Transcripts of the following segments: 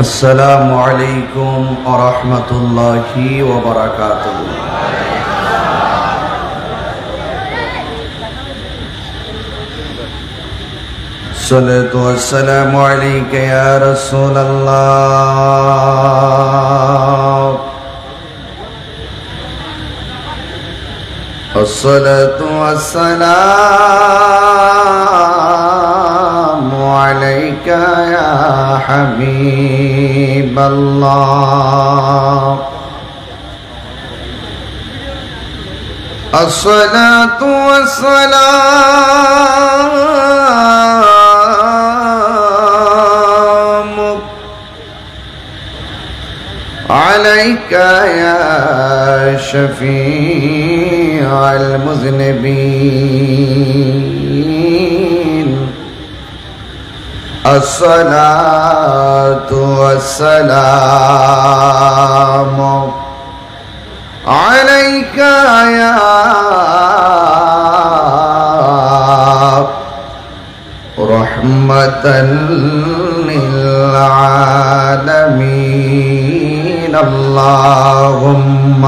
السلام عليكم ورحمة الله وبركاته. الصلاة والسلام عليك يا رسول الله. الصلاة والسلام عليك يا حبيب الله. الصلاة والسلام عليك يا شفيع المذنبين. الصلاة والسلام عليك يا رحمة للعالمين. اللهم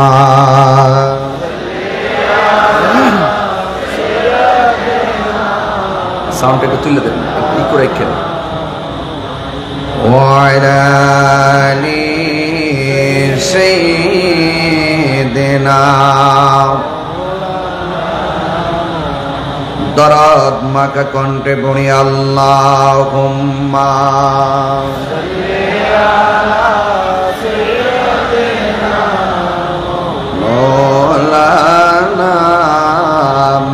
sound একটু তুলে দেন, একটু রাখেন। وعلى آل سيدنا দরদ মাকা কণ্ঠে বলি আল্লাহুম্মা মওলানা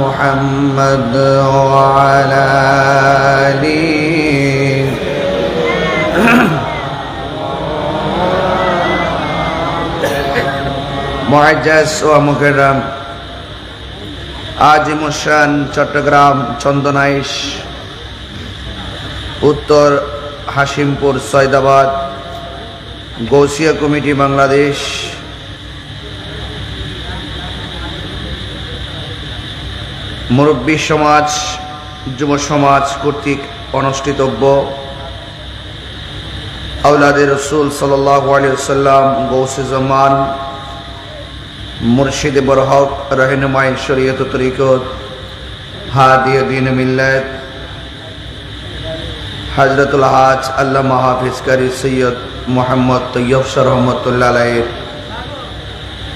মুহাম্মদ ওয়া আলা আলি মুআজ্জাজ ওয়া মুকাররম আজিমুশান চট্টগ্রাম চন্দনাইশ উত্তর হাশিমপুর সৈয়দাবাদ গৌসিয়া কমিটি বাংলাদেশ মুরব্বী সমাজ যুব সমাজ কর্তৃক অনুষ্ঠিতব্য আওলাদে রসুল সাল্লাল্লাহু আলাইহি ওয়াসাল্লাম গৌসে জামান মুর্শিদ বরহক রহনুমাই শরীয়ত তরিকত হাদি দ্বীন মিল্লাত হযরতুল হাজ আল্লামা হাফিজ কারি সৈয়দ মুহাম্মদ তৈয়ব শাহ রহমাতুল্লাহ আলাইহির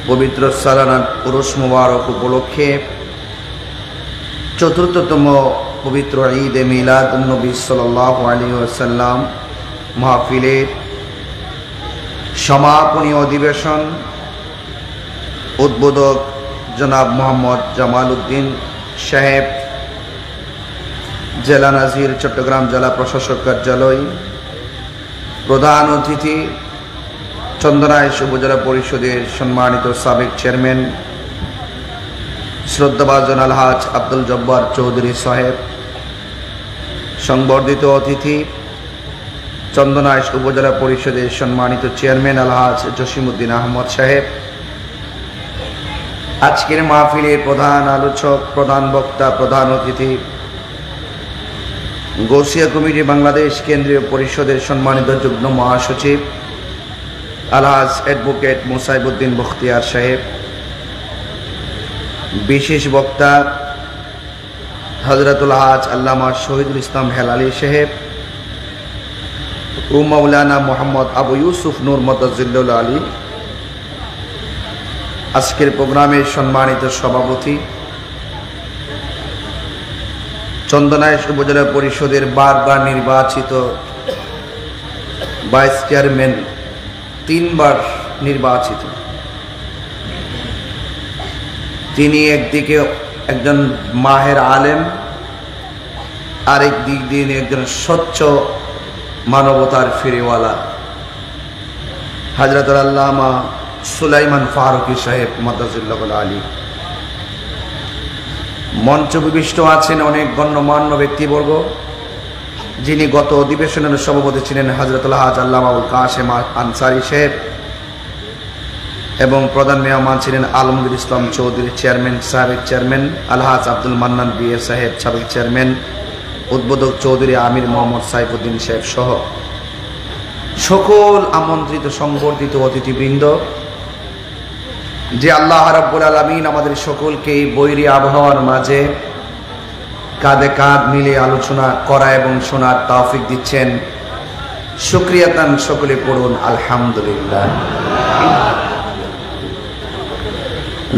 পবিত্র সালানা উরুস মুবারক উপলক্ষে চতুর্থতম পবিত্র ঈদ মিলাদ নবী সাল্লাল্লাহু আলাইহি ওয়াসাল্লাম মাহফিলের সমাপনী অধিবেশন উদ্বোধক জনাব মোহাম্মদ জামাল উদ্দিন সাহেব, জেলা নাজির চট্টগ্রাম জেলা প্রশাসক কার্যালয়। প্রধান অতিথি চন্দনাইশ উপজেলা পরিষদের সম্মানিত সাবেক চেয়ারম্যান শ্রদ্ধাভাজন আলহাজ আব্দুল জব্বার চৌধুরী সাহেব। সংবর্ধিত অতিথি চন্দনাইশ উপজেলা পরিষদের সম্মানিত চেয়ারম্যান আলহাজ জসিমউদ্দিন আহমদ সাহেব। আজকের মাহফিলের প্রধান আলোচক, প্রধান বক্তা, প্রধান অতিথি গৌসিয়া কমিটি বাংলাদেশ কেন্দ্রীয় পরিষদের সম্মানিত যুগ্ম মহাসচিব আলহাজ অ্যাডভোকেট মুসাইবউদ্দিন বখতিয়ার সাহেব। বিশেষ বক্তা হযরতুল হাজ আল্লামা শহীদুল ইসলাম হেলালি সাহেব ও মাওলানা মোহাম্মদ আবু ইউসুফ নূর মতাজিল্লুল আলী। আজকের প্রোগ্রামের সম্মানিত সভাপতি চন্দনাইশ উপজেলা পরিষদের বারবার নির্বাচিত ভাইস চেয়ারম্যান, 3 বার নির্বাচিত, তিনি একদিকে একজন মাহের আলেম, আরেক দিক দিয়ে একজন স্বচ্ছ মানবতার ফিরেওয়ালা হযরতুল আল্লামা সুলাইমান ফারুকী সাহেব মাদাজিল্লাহুল আলী। মঞ্চ বিশিষ্ট আছেন অনেক গণ্যমান্য ব্যক্তিবর্গ, যিনি গত অধিবেশনের সভাপতি ছিলেন হযরতুল হাজ আল্লামা আবুল কাশেম আনসারী সাহেব, এবং প্রধান মেহমান ছিলেন আলমগীর ইসলাম চৌধুরী চেয়ারম্যান, সাবেক চেয়ারম্যান আলহাজ আব্দুল মান্নান বিএ সাহেব সাবেক চেয়ারম্যান, উদ্বোধক চৌধুরী আমির মোহাম্মদ সাইফুদ্দিন সাহেব সহ সকল আমন্ত্রিত সংবর্ধিত অতিথিবৃন্দ, যে আল্লাহ রাব্বুল আলামিন আমাদের সকলকে এই বৈরী আবহাওয়ার মাঝে কাঁধে কাঁধ মিলে আলোচনা করা এবং শোনার তৌফিক দিচ্ছেন, শুকরিয়া তান সকলে পড়ুন আলহামদুলিল্লাহ।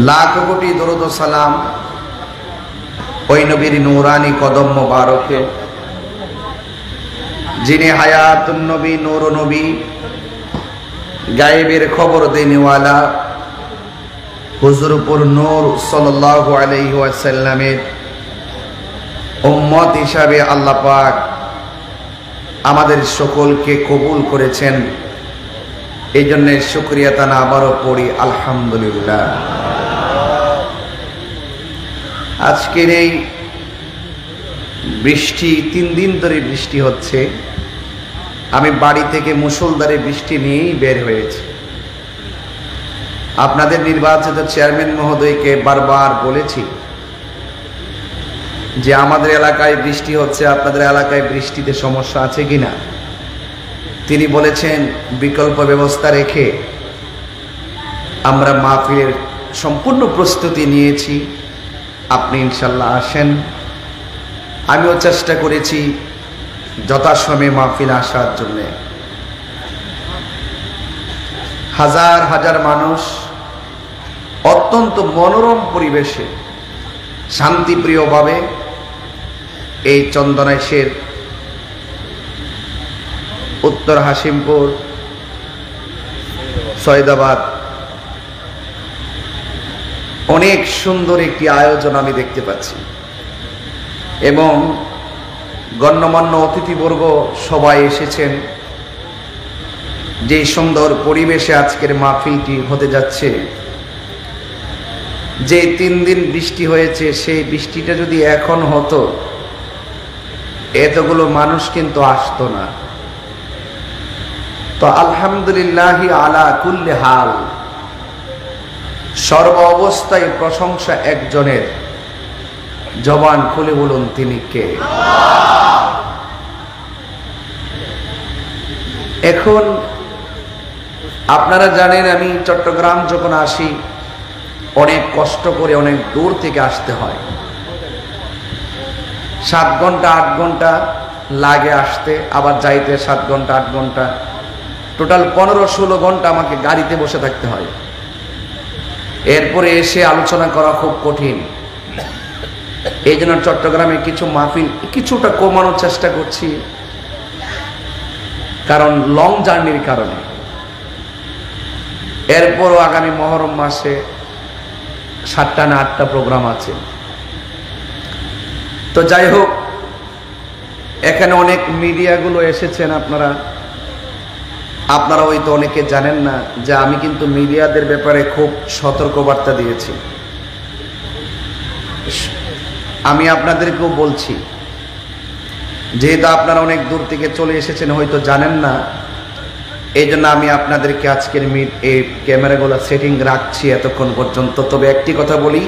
লাখ কোটি দরুদ ও সালাম ওই নবীর নূরানি কদম মোবারকে, যিনি হায়াতুন নবী, নূর নবী, গায়েবের খবর দেনেওয়ালা হুজুরপুর নূর সাল্লাল্লাহু আলাইহি ওয়াসাল্লামের উম্মত হিসাবে আল্লাহ পাক আমাদের সকলকে কবুল করেছেন। এই জন্য শুকরিয়া তানা আবারও পড়ি আলহামদুলিল্লাহ। আজকের এই বৃষ্টি, 3 দিন ধরে বৃষ্টি হচ্ছে। আমি বাড়ি থেকে মুষলধারে বৃষ্টি নিয়েই বের হয়েছি। আপনাদের নির্বাচিত চেয়ারম্যান মহোদয়কে বারবার বলেছি যে আমাদের এলাকায় বৃষ্টি হচ্ছে, আপনাদের এলাকায় বৃষ্টিতে সমস্যা আছে কিনা। তিনি বলেছেন বিকল্প ব্যবস্থা রেখে আমরা মাহফিলের সম্পূর্ণ প্রস্তুতি নিয়েছি, আপনি ইনশাল্লাহ আসেন। আমিও চেষ্টা করেছি যথাসময়ে মাহফিল আসার জন্যে। হাজার হাজার মানুষ অত্যন্ত মনোরম পরিবেশে শান্তিপ্রিয়ভাবে এই চন্দনাইশের উত্তর হাসিমপুর, সৈয়দাবাদ অনেক সুন্দর একটি আয়োজন আমি দেখতে পাচ্ছি এবং গণ্যমান্য অতিথিবর্গ সবাই এসেছেন। যে সুন্দর পরিবেশে আজকের মাহফিলটি হতে যাচ্ছে, যে 3 দিন বৃষ্টি হয়েছে, সেই বৃষ্টিটা যদি এখন হতো এতগুলো মানুষ কিন্তু আসতো না। তো আলহামদুলিল্লাহি আলা কুল্লি হাল, সর্ব অবস্থায় প্রশংসা একজনের। জবান খুলে বলুন তিনি কে। এখন আপনারা জানেন আমি চট্টগ্রাম যখন আসি অনেক কষ্ট করে অনেক দূর থেকে আসতে হয়। 7 ঘন্টা 8 ঘন্টা লাগে আসতে, আবার যাইতে 7 ঘন্টা 8 ঘন্টা, টোটাল 15-16 ঘন্টা আমাকে গাড়িতে বসে থাকতে হয়। এরপরে এসে আলোচনা করা খুব কঠিন। এই জন্য চট্টগ্রামে কিছু মাহফিল কিছুটা কমানোর চেষ্টা করছি, কারণ লং জার্নির কারণে। এরপরও আগামী মহরম মাসে 7টা না 8টা প্রোগ্রাম আছে। তো যাই হোক, এখানে অনেক মিডিয়াগুলো এসেছেন। আপনারা হয়তো অনেকে জানেন না যে আমি কিন্তু মিডিয়াদের ব্যাপারে খুব সতর্কবার্তা দিয়েছি। আমি আপনাদেরকেও বলছি, যেহেতু আপনারা অনেক দূর থেকে চলে এসেছেন হয়তো জানেন না, এই জন্য আমি আপনাদেরকে আজকের এই ক্যামেরাগুলো সেটিং রাখছি এতক্ষণ পর্যন্ত। তবে একটি কথা বলি,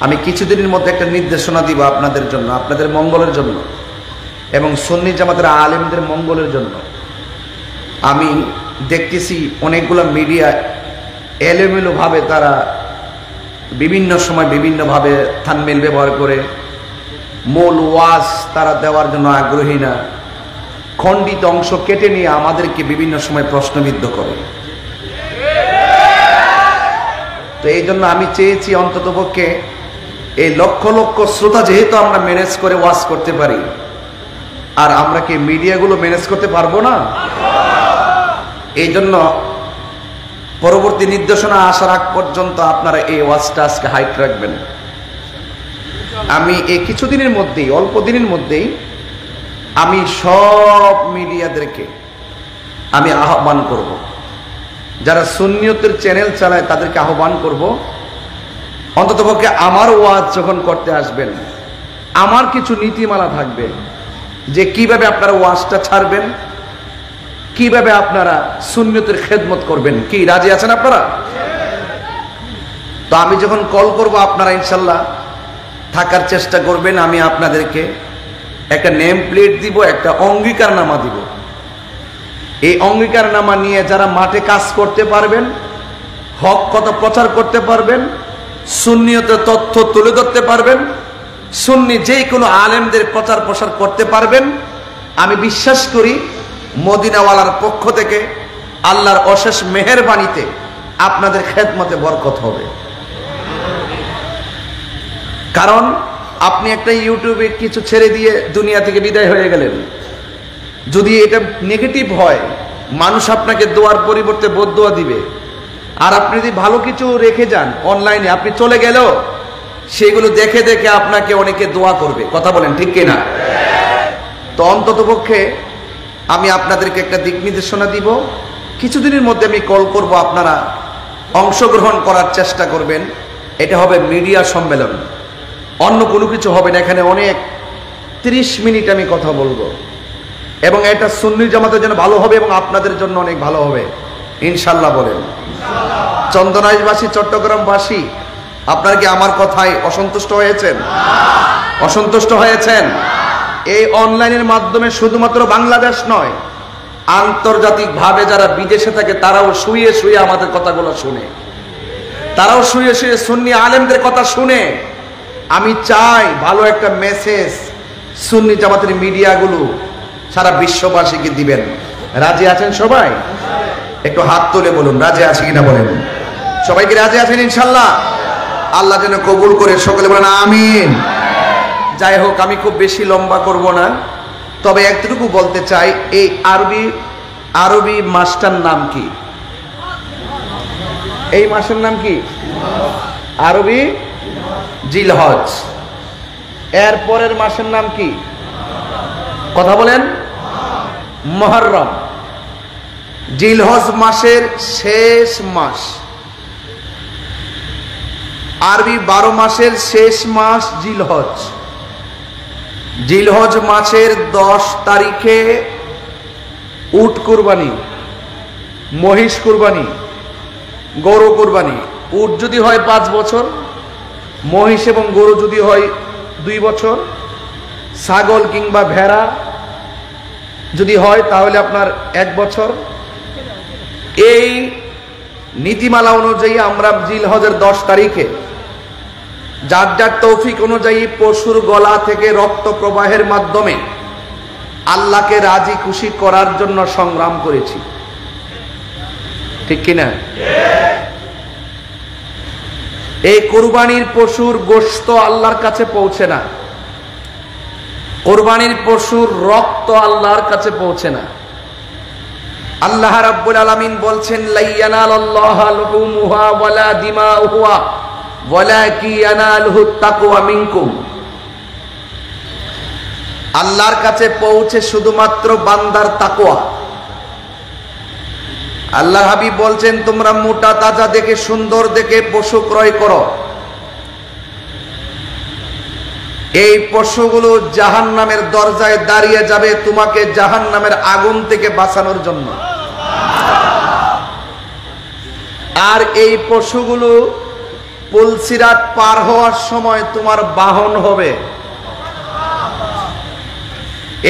আমি কিছুদিনের মধ্যে একটা নির্দেশনা দিব আপনাদের জন্য, আপনাদের মঙ্গলের জন্য এবং সুন্নি জামাতের আলেমদের মঙ্গলের জন্য। আমি দেখতেছি অনেকগুলো মিডিয়া এলোমেলোভাবে তারা বিভিন্ন সময় বিভিন্নভাবে থাম্বনেইল ব্যবহার করে মূল ওয়াজ তারা দেওয়ার জন্য আগ্রহী না, খণ্ডিত অংশ কেটে নিয়ে আমাদেরকে বিভিন্ন সময় প্রশ্নবিদ্ধ করে। তো এই জন্য আমি চেয়েছি অন্ততপক্ষে এই লক্ষ লক্ষ শ্রোতা যেহেতু আমরা ম্যানেজ করে ওয়াজ করতে পারি, আর আমরা কি মিডিয়াগুলো ম্যানেজ করতে পারবো না? এই জন্য পরবর্তী নির্দেশনা আসার আগ পর্যন্ত আপনারা এই ওয়াজটা আজকে হাইট রাখবেন। আমি এই কিছুদিনের মধ্যেই, অল্প দিনের মধ্যেই আমি সব মিডিয়াদেরকে আমি আহ্বান করব, যারা সুন্নিয়তের চ্যানেল চালায় তাদেরকে আহ্বান করব, অন্ততপক্ষে আমার ওয়াজ যখন করতে আসবেন আমার কিছু নীতিমালা থাকবে যে কিভাবে আপনারা ওয়াজটা ছাড়বেন, কিভাবে আপনারা সুন্নিয়তের খেদমত করবেন। কি রাজি আছেন আপনারা? তো আমি যখন কল করব আপনারা ইনশাল্লাহ থাকার চেষ্টা করবেন। আমি আপনাদেরকে একটা নেম প্লেট দিব, একটা অঙ্গীকারনামা দিব এই অঙ্গীকারনামা নিয়ে যারা মাঠে কাজ করতে পারবেন, হক কথা প্রচার করতে পারবেন, সুন্নিয়তের তথ্য তুলে ধরতে পারবেন, সুন্নি যে কোনো আলেমদের প্রচার প্রসার করতে পারবেন, আমি বিশ্বাস করি মদিনাওয়ালার পক্ষ থেকে আল্লাহর অশেষ মেহেরবানিতে আপনাদের খেদমতে বরকত হবে। কারণ আপনি একটা ইউটিউবে কিছু ছেড়ে দিয়ে দুনিয়া থেকে বিদায় হয়ে গেলেন, যদি এটা নেগেটিভ হয় মানুষ আপনাকে দোয়ার পরিবর্তে বদদোয়া দিবে। আর আপনি যদি ভালো কিছু রেখে যান অনলাইনে, আপনি চলে গেলেও সেগুলো দেখে দেখে আপনাকে অনেকে দোয়া করবে। কথা বলেন ঠিক কিনা? তো অন্ততপক্ষে আমি আপনাদেরকে একটা দিক নির্দেশনা দিব, কিছুদিনের মধ্যে আমি কল করব, আপনারা অংশগ্রহণ করার চেষ্টা করবেন। এটা হবে মিডিয়া সম্মেলন, অন্য কোনো কিছু হবে না। এখানে অনেক 30 মিনিট আমি কথা বলবো এবং এটা সুন্নি জামাতের জন্য ভালো হবে এবং আপনাদের জন্য অনেক ভালো হবে ইনশাল্লাহ। বলেন চন্দনাইশবাসী, চট্টগ্রামবাসী, আপনারা কি আমার কথায় অসন্তুষ্ট হয়েছেন? অসন্তুষ্ট হয়েছেন? এই অনলাইনের মাধ্যমে শুধুমাত্র বাংলাদেশ নয়, আন্তর্জাতিক ভাবে যারা বিদেশে থাকে তারাও শুয়ে শুয়ে আমাদের কথাগুলো শুনে, তারাও শুয়ে শুয়ে সুন্নি আলেমদের কথা শুনে। আমি চাই ভালো একটা মেসেজ সুন্নি জামাতের মিডিয়াগুলো সারা বিশ্ববাসীকে দিবেন। রাজি আছেন সবাই? একটু হাত তুলে বলুন রাজি আছে কিনা বলেন। সবাই কি রাজি আছেন ইনশাল্লাহ? আল্লাহ যেন কবুল করে, সকলে বলেন আমিন। যাই হোক, আমি খুব বেশি লম্বা করব না, তবে একটুকু বলতে চাই, এই আরবি মাসটার নাম কি? এই মাসের নাম কি? আরবি জিলহজ। এর পরের মাসের নাম কি? কথা বলেন। মুহররম। জিলহজ মাসের শেষ মাস, আরবি 12 মাসের শেষ মাস জিলহজ। জিলহজ মাসের 10 তারিখে উট কুরবানি, মহিষ কুরবানি, গরু কুরবানি। উট যদি হয় 5 বছর, মহিষ এবং গরু যদি হয় 2 বছর, ছাগল কিংবা ভেড়া যদি হয় তাহলে আপনার 1 বছর। এই নীতিমালা অনুযায়ী আমরা জিলহজের 10 তারিখে যার যার তৌফিক অনুযায়ী পশুর গলা থেকে রক্ত প্রবাহের মাধ্যমে আল্লাহকে রাজি খুশি করার জন্য সংগ্রাম করেছি, ঠিক কিনা? এই কুরবানির পশুর গোশত আল্লাহর কাছে পৌঁছে না, কুরবানির পশুর রক্ত আল্লাহর কাছে পৌঁছে না। আল্লাহ রাব্বুল আলামিন বলছেন, লা ইয়ানালাল্লাহু লুহুমুহা ওয়ালা দিমাউহা ওয়ালাকিন ইয়ানালুহুত তাকওয়া মিনকুম। আল্লাহর কাছে পৌঁছে শুধুমাত্র বান্দার তাকওয়া। আল্লাহর হাবিব বলছেন, তোমরা মোটা তাজা দেখে সুন্দর দেখে পশু ক্রয় করো, এই পশুগুলো জাহান্নামের দরজায় দাঁড়িয়ে যাবে তোমাকে জাহান্নামের আগুন থেকে বাঁচানোর জন্য। আর এই পশুগুলো পুলসিরাত পার হওয়ার সময় তোমার বাহন হবে।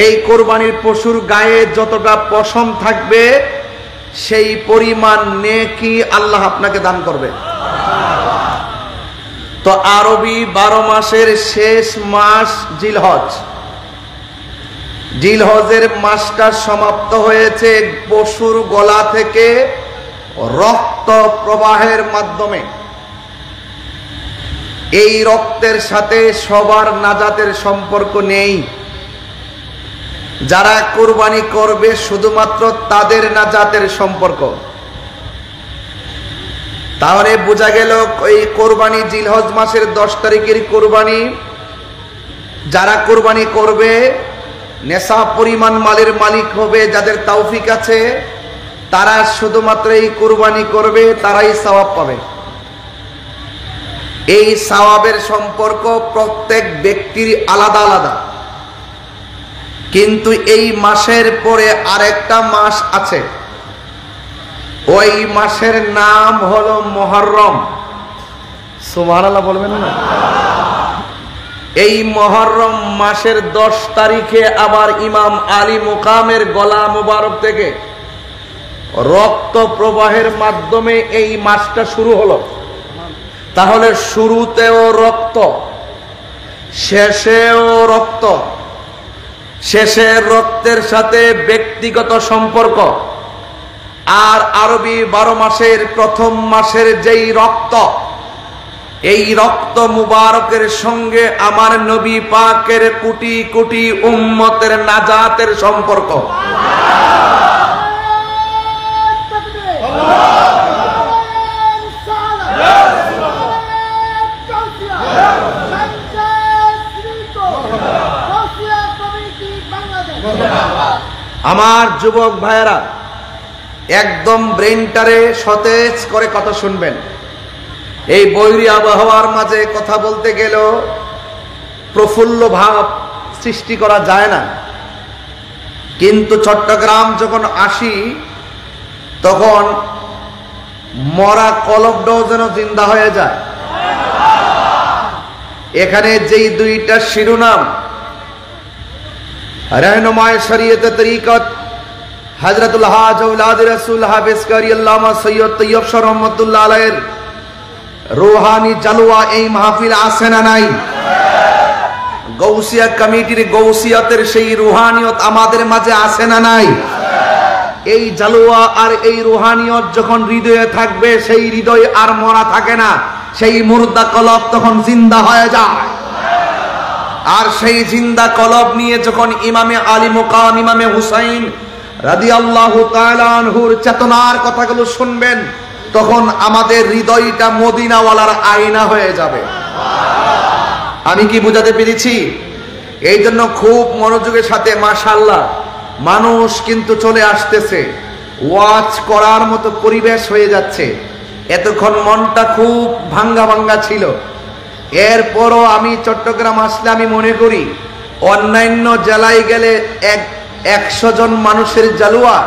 এই কোরবানির পশুর গায়ে যতটা পশম থাকবে সেই পরিমাণ নেকি আল্লাহ আপনাকে দান করবে। তো আরবি 12 মাসের শেষ মাস জিলহজ। জিলহজের মাসটা সমাপ্ত হয়েছে পশুর গলা থেকে রক্ত প্রবাহের মাধ্যমে। এই রক্তের সাথে সবার নাজাতের সম্পর্ক নেই। যারা কুরবানি করবে শুধুমাত্র তাদের নাজাতের সম্পর্ক। তাহলে বোঝা গেল এই কোরবানি জিলহজ মাসের 10 তারিখের কোরবানি। যারা কোরবানি করবে নেশাব পরিমাণ মালের মালিক হবে, যাদের তৌফিক আছে তারা শুধুমাত্র এই কোরবানি করবে, তারাই সওয়াব পাবে। এই সওয়াবের সম্পর্ক প্রত্যেক ব্যক্তির আলাদা আলাদা। কিন্তু এই মাসের পরে আরেকটা মাস আছে, ওই মাসের নাম হলো মুহররম। সুবহানাল্লাহ বলবেন না? এই মুহররম মাসের 10 তারিখে আবার ইমাম আলী মুকামের গলা মুবারক থেকে রক্ত প্রবাহের মাধ্যমে এই মাসটা শুরু হলো, তাহলে শুরুতেও রক্ত, শেষেও রক্ত, শেষের রক্তের সাথে ব্যক্তিগত সম্পর্ক। আর আরবি 12 মাসের প্রথম মাসের যেই রক্ত, এই রক্ত মুবারকের সঙ্গে আমার নবী পাকের কোটি কোটি উম্মতের নাজাতের সম্পর্ক। আমার যুবক ভাইয়েরা, একদম ব্রেনটারে সতেজ করে কথা শুনবেন। এই বৈরী আবহাওয়ার মাঝে কথা বলতে গেলেও প্রফুল্ল ভাব সৃষ্টি করা যায় না, কিন্তু চট্টগ্রাম যখন আসি তখন মরা কলবটাও যেন জিন্দা হয়ে যায়। এখানে যেই দুইটা শিরোনাম, रहनुमाए शरीयत तरीकत हजरतुल हाज औलाद रसूल हाफिज कारी अल्लामा सैयद तैयब शाह रहमतुल्लाह अलैहिर रूहानी জালওয়া এই মাহফিল আছে না নাই? গৌসিয়া কমিটির গৌসিয়তের সেই রুহানিয়ত আমাদের মাঝে আছে না নাই? এই জালওয়া আর এই রুহানিয়ত যখন হৃদয়ে থাকবে, সেই হৃদয় আর মরা থাকে না, সেই মুর্দা কলব তখন জিন্দা হয়ে যায়। আর সেই জিন্দা কলব নিয়ে যখন ইমামে আলী মুকাম ইমামে হুসাইন রাদিয়াল্লাহু তাআলা আনহুর চেতনার কথাগুলো শুনবেন, তখন আমাদের হৃদয়টা মদিনাওয়ালার আয়না হয়ে যাবে। আমি কি বুঝাতে পেরেছি? এই জন্য খুব মনোযোগের সাথে মাশাআল্লাহ মানুষ কিন্তু চলে আসতেছে, ওয়াজ করার মতো পরিবেশ হয়ে যাচ্ছে। এতক্ষণ মনটা খুব ভাঙ্গা ভাঙ্গা ছিল। এরপরও আমি চট্টগ্রাম আসলে আমি মনে করি অন্যান্য জেলায় গেলে 100 জন মানুষের জালওয়া,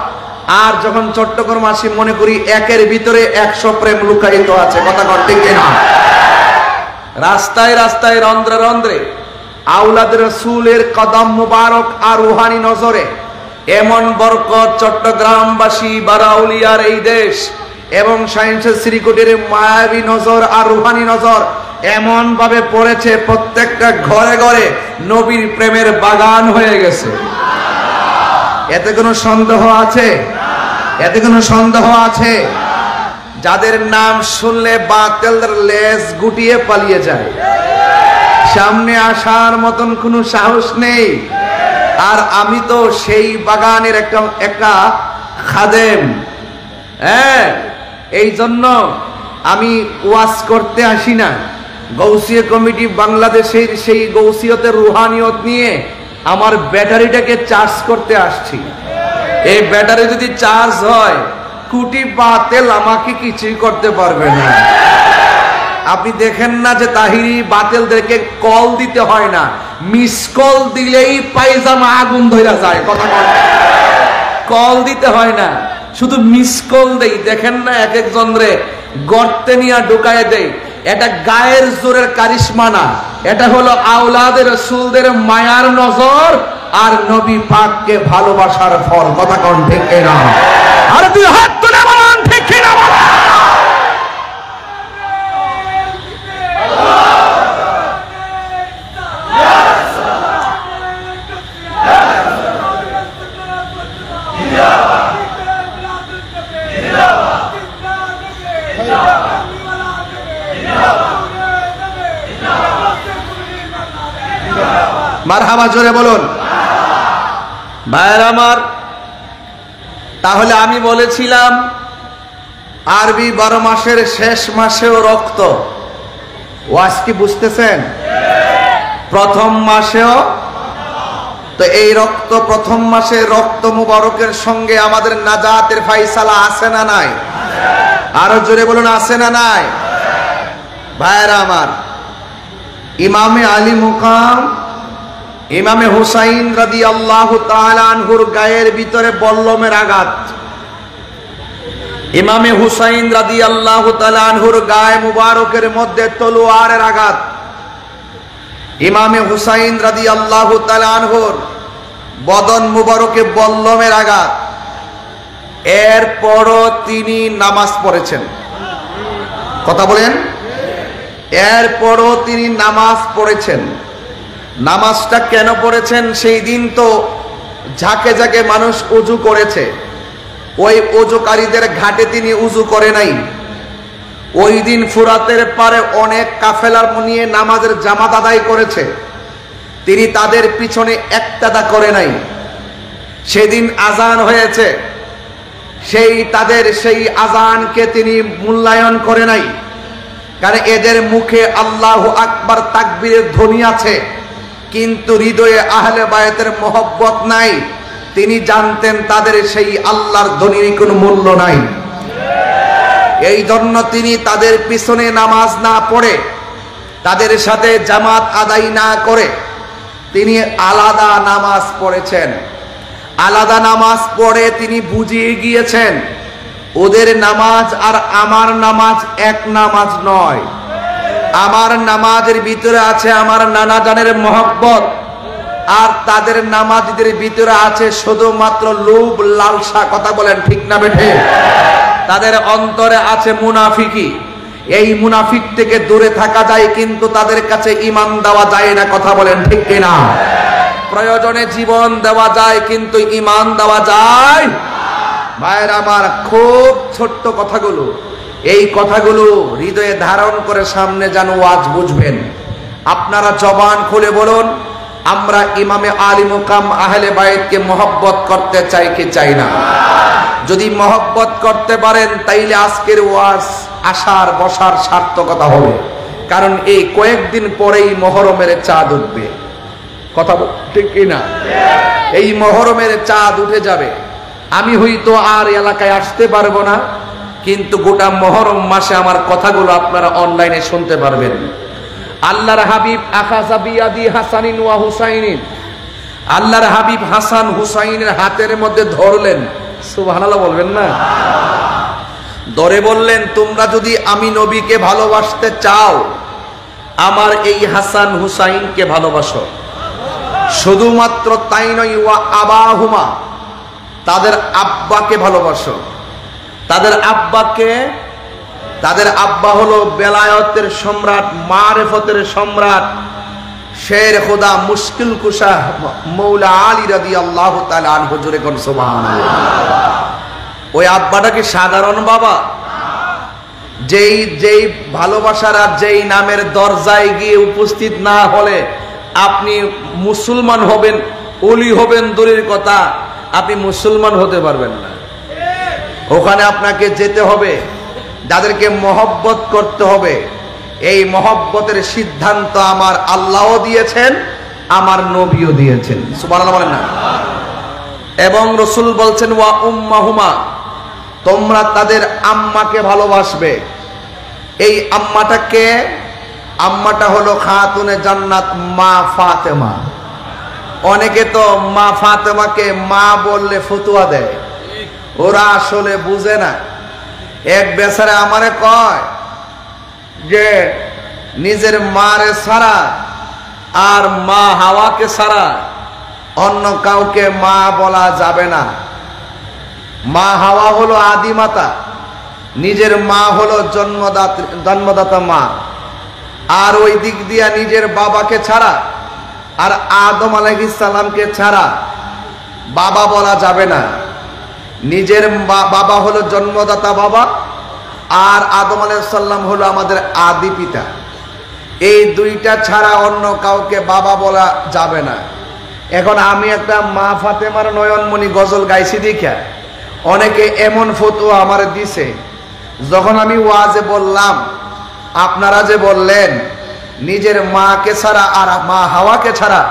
আর যখন চট্টগ্রাম আসি মনে করি একের ভিতরে 100 প্রেম লুকায়িত আছে। কথা কর ঠিক না? রাস্তায় রাস্তায় রন্ধ্রে রন্ধ্রে আওলাদ রাসূলের কদম মুবারক আর রুহানি নজরে এমন বরকত চট্টগ্রামবাসী বারাউলিয়ার এই দেশ এবং সায়েন্সের শ্রীকুটির মায়াবী নজর আর রুহানি নজর এমন ভাবে পড়েছে, প্রত্যেকটা ঘরে ঘরে নবীর প্রেমের বাগান হয়ে গেছে। এতে কোনো সন্দেহ আছে? এতে কোনো সন্দেহ আছে? যাদের নাম শুনলে বাতিলের লেজ গুটিয়ে পালিয়ে যায়, সামনে আসার মতন কোনো সাহস নেই। আর আমি তো সেই বাগানের একটা খাদেম। হ্যাঁ, এই জন্য আমি ওয়াজ করতে আসি না। গৌসিয়া কমিটি বাংলাদেশের সেই গৌসিয়তের রুহানিয়ত নিয়ে আমার ব্যাটারিটাকে চার্জ করতে আসছি। এই ব্যাটারি যদি চার্জ হয়, কোটি বাতিল আমাকে কিছুই করতে পারবে না। আপনি দেখেন না যে তাহিরি বাতিলদেরকে কল দিতে হয় না, মিস কল দিলেই পায়জামা আগুন ধরে যায়। কথা বলেন, কল দিতে হয় না, শুধু মিস কল দেই। দেখেন না এক একজন রে গর্তে নিয়ে ঢুকায় দেয়। এটা গায়ের জোরের কারিশমা না, এটা হলো আওলাদের রাসূলদের মায়ার নজর আর নবী পাককে ভালোবাসার ফল। কথা কোন ঠিক না? আর তুই হাত তুলে বলেন ঠিক না? মারহাবা, জোরে বলুন ভাইয়ের আমার। তাহলে আমি বলেছিলাম আরবি 12 মাসের শেষ মাসেও রক্ত। ওয়াজ কি বুঝতেছেন? প্রথম মাসেও তো এই রক্ত, প্রথম মাসে রক্ত মুবারকের সঙ্গে আমাদের নাজাতের ফায়সালা আছে না নাই? আরো জোরে বলুন, আছে না নাই? ভাইয়েরা আমার, ইমামে আলী মুকাম ইমামে হুসাইন রাদিয়াল্লাহু তাআলা আনহুর গায়ের ভিতরে বল্লমের আঘাত। ইমামে হুসাইন রাদিয়াল্লাহু তাআলা আনহুর গায়ে মুবারকের মধ্যে তলোয়ারের আঘাত। ইমামে হুসাইন রাদিয়াল্লাহু তাআলা আনহুর বদন মুবারকে বল্লমের আঘাত। এরপরও তিনি নামাজ পড়েছেন। কথা বলেন, এরপরও তিনি নামাজ পড়েছেন। নামাজটা কেন পড়েছেন? সেই দিন তো ঝাঁকে ঝাঁকে মানুষ উজু করেছে, ওই উজুকারীদের ঘাটে তিনি উজু করে নাই। ওই দিন ফুরাতের পারে অনেক কাফেলার নিয়ে নামাজের জামাত আদায় করেছে, তিনি তাদের পিছনে একতাদা করে নাই। সেদিন আজান হয়েছে, তাদের সেই আজানকে তিনি মূল্যায়ন করে নাই, কারণ এদের মুখে আল্লাহু আকবার তাকবীরের ধ্বনি আছে, কিন্তু হৃদয়ে আহলে বায়তের মহব্বত নাই। তিনি জানতেন তাদের সেই আল্লাহর ধ্বনির কোনো মূল্য নাই। এই জন্য তিনি তাদের পিছনে নামাজ না পড়ে, তাদের সাথে জামাত আদায় না করে তিনি আলাদা নামাজ পড়েছেন। আলাদা নামাজ পড়ে তিনি বুঝিয়ে গিয়েছেন ওদের নামাজ আর আমার নামাজ এক নামাজ নয়। আমার নামাজের ভিতরে আছে আমার নানা জানের মহব্বত, আর তাদের নামাজীদের ভিতরে আছে শুধুমাত্র লোভ লালসা। কথা বলেন ঠিক না বেঠে? তাদের অন্তরে আছে মুনাফিকি। এই মুনাফিক থেকে দূরে থাকা যায়, কিন্তু তাদের কাছে ঈমান দেওয়া যায় না। কথা বলেন ঠিক কিনা? প্রয়োজনে জীবন দেওয়া যায়, কিন্তু ঈমান দেওয়া যায়। ভাইয়ের আমার, খুব ছোট্ট কথাগুলো, এই কথাগুলো হৃদয়ে ধারণ করে সামনে যেন ওয়াজ বুঝবেন। আপনারা জবান খুলে বলুন, আমরা ইমামে আলী মুকাম আহলে বায়তকে মহব্বত করতে চাই কি চাই না? যদি মহব্বত করতে পারেন তাইলে আজকের ওয়াজ আসার বসার সার্থকতা হবে, কারণ এই কয়েকদিন পরেই মহরমের চাঁদ উঠবে। কথা ঠিক কিনা? এই মহরমের চাঁদ উঠে যাবে। আমি হয়তো আর এলাকায় আসতে পারবো না, কিন্তু গোটা মহরম মাসে আমার কথাগুলো আপনারা অনলাইনে শুনতে পারবেন। আল্লাহর হাবিব আখাযা বিয়াদি হাসানিন ওয়া হুসাইনিন, আল্লাহর হাবিব হাসান হুসাইনের হাতের মধ্যে ধরলেন। সুবহানাল্লাহ বলবেন না? ধরে বললেন, তোমরা যদি আমি নবীকে ভালোবাসতে চাও, আমার এই হাসান হুসাইনকে ভালোবাসো। শুধুমাত্র তাই নয়, ওয়া আবাহুমা, তাদের আব্বাকে ভালোবাসো। তাদের আব্বাকে, তাদের আব্বা হলো বেলায়েতের সম্রাট, মারিফতের সম্রাট, শের খোদা মুশকিল কুশা মৌলা আলী রাদিয়াল্লাহু তাআলা আনহু। জোরে কোন সুবহানাল্লাহ। ওই আব্বাটা কি সাধারণ বাবা? যেই ভালোবাসার আর যেই নামের দরজায় গিয়ে উপস্থিত না হলে আপনি মুসলমান হবেন, ওলি হবেন দূরের কথা, আপনি মুসলমান হতে পারবেন না। ওখানে আপনাকে যেতে হবে, যাদেরকে মহব্বত করতে হবে। এই মহব্বতের সিদ্ধান্ত আমার আল্লাহও দিয়েছেন, আমার নবীও দিয়েছেন। সুবহানাল্লাহ বলেন না? এবং রাসূল বলছেন, ওয়া উম্মাহুমা, তোমরা তাদের আম্মাকে ভালোবাসবে। এই আম্মাটাকে, আম্মাটা হলো খাতুনে জান্নাত মা ফাতেমা। অনেকে তো মা ফাতেমাকে মা বললে ফতুয়া দেয়, ওরা আসলে বুঝে না। এক বেচারা আমারে কয় যে নিজের মারে ছাড়া আর মা হাওয়াকে ছাড়া অন্য কাউকে মা বলা যাবে না। মা হাওয়া হলো আদিমাতা, নিজের মা হলো জন্মদাতা মা, আর ওই দিক দিয়া নিজের বাবাকে ছাড়া আর আদম আলাইহিস সালামকে ছাড়া বাবা বলা যাবে না। নিজের বাবা হলো জন্মদাতা বাবা, আর আদম আলাইহিস সালাম হলো আমাদের আদি পিতা। এই দুইটা ছাড়া অন্য কাউকে বাবা বলা যাবে না। এখন আমি একটা মা ফাতেমার নয়নমণি গজল গাইছি দেখা অনেকে এমন ফতোয়া আমার দিছে। যখন আমি ওয়াজে বললাম, আপনারা যে বললেন নিজের মাকে ছাড়া আর মা হাওয়াকে ছাড়া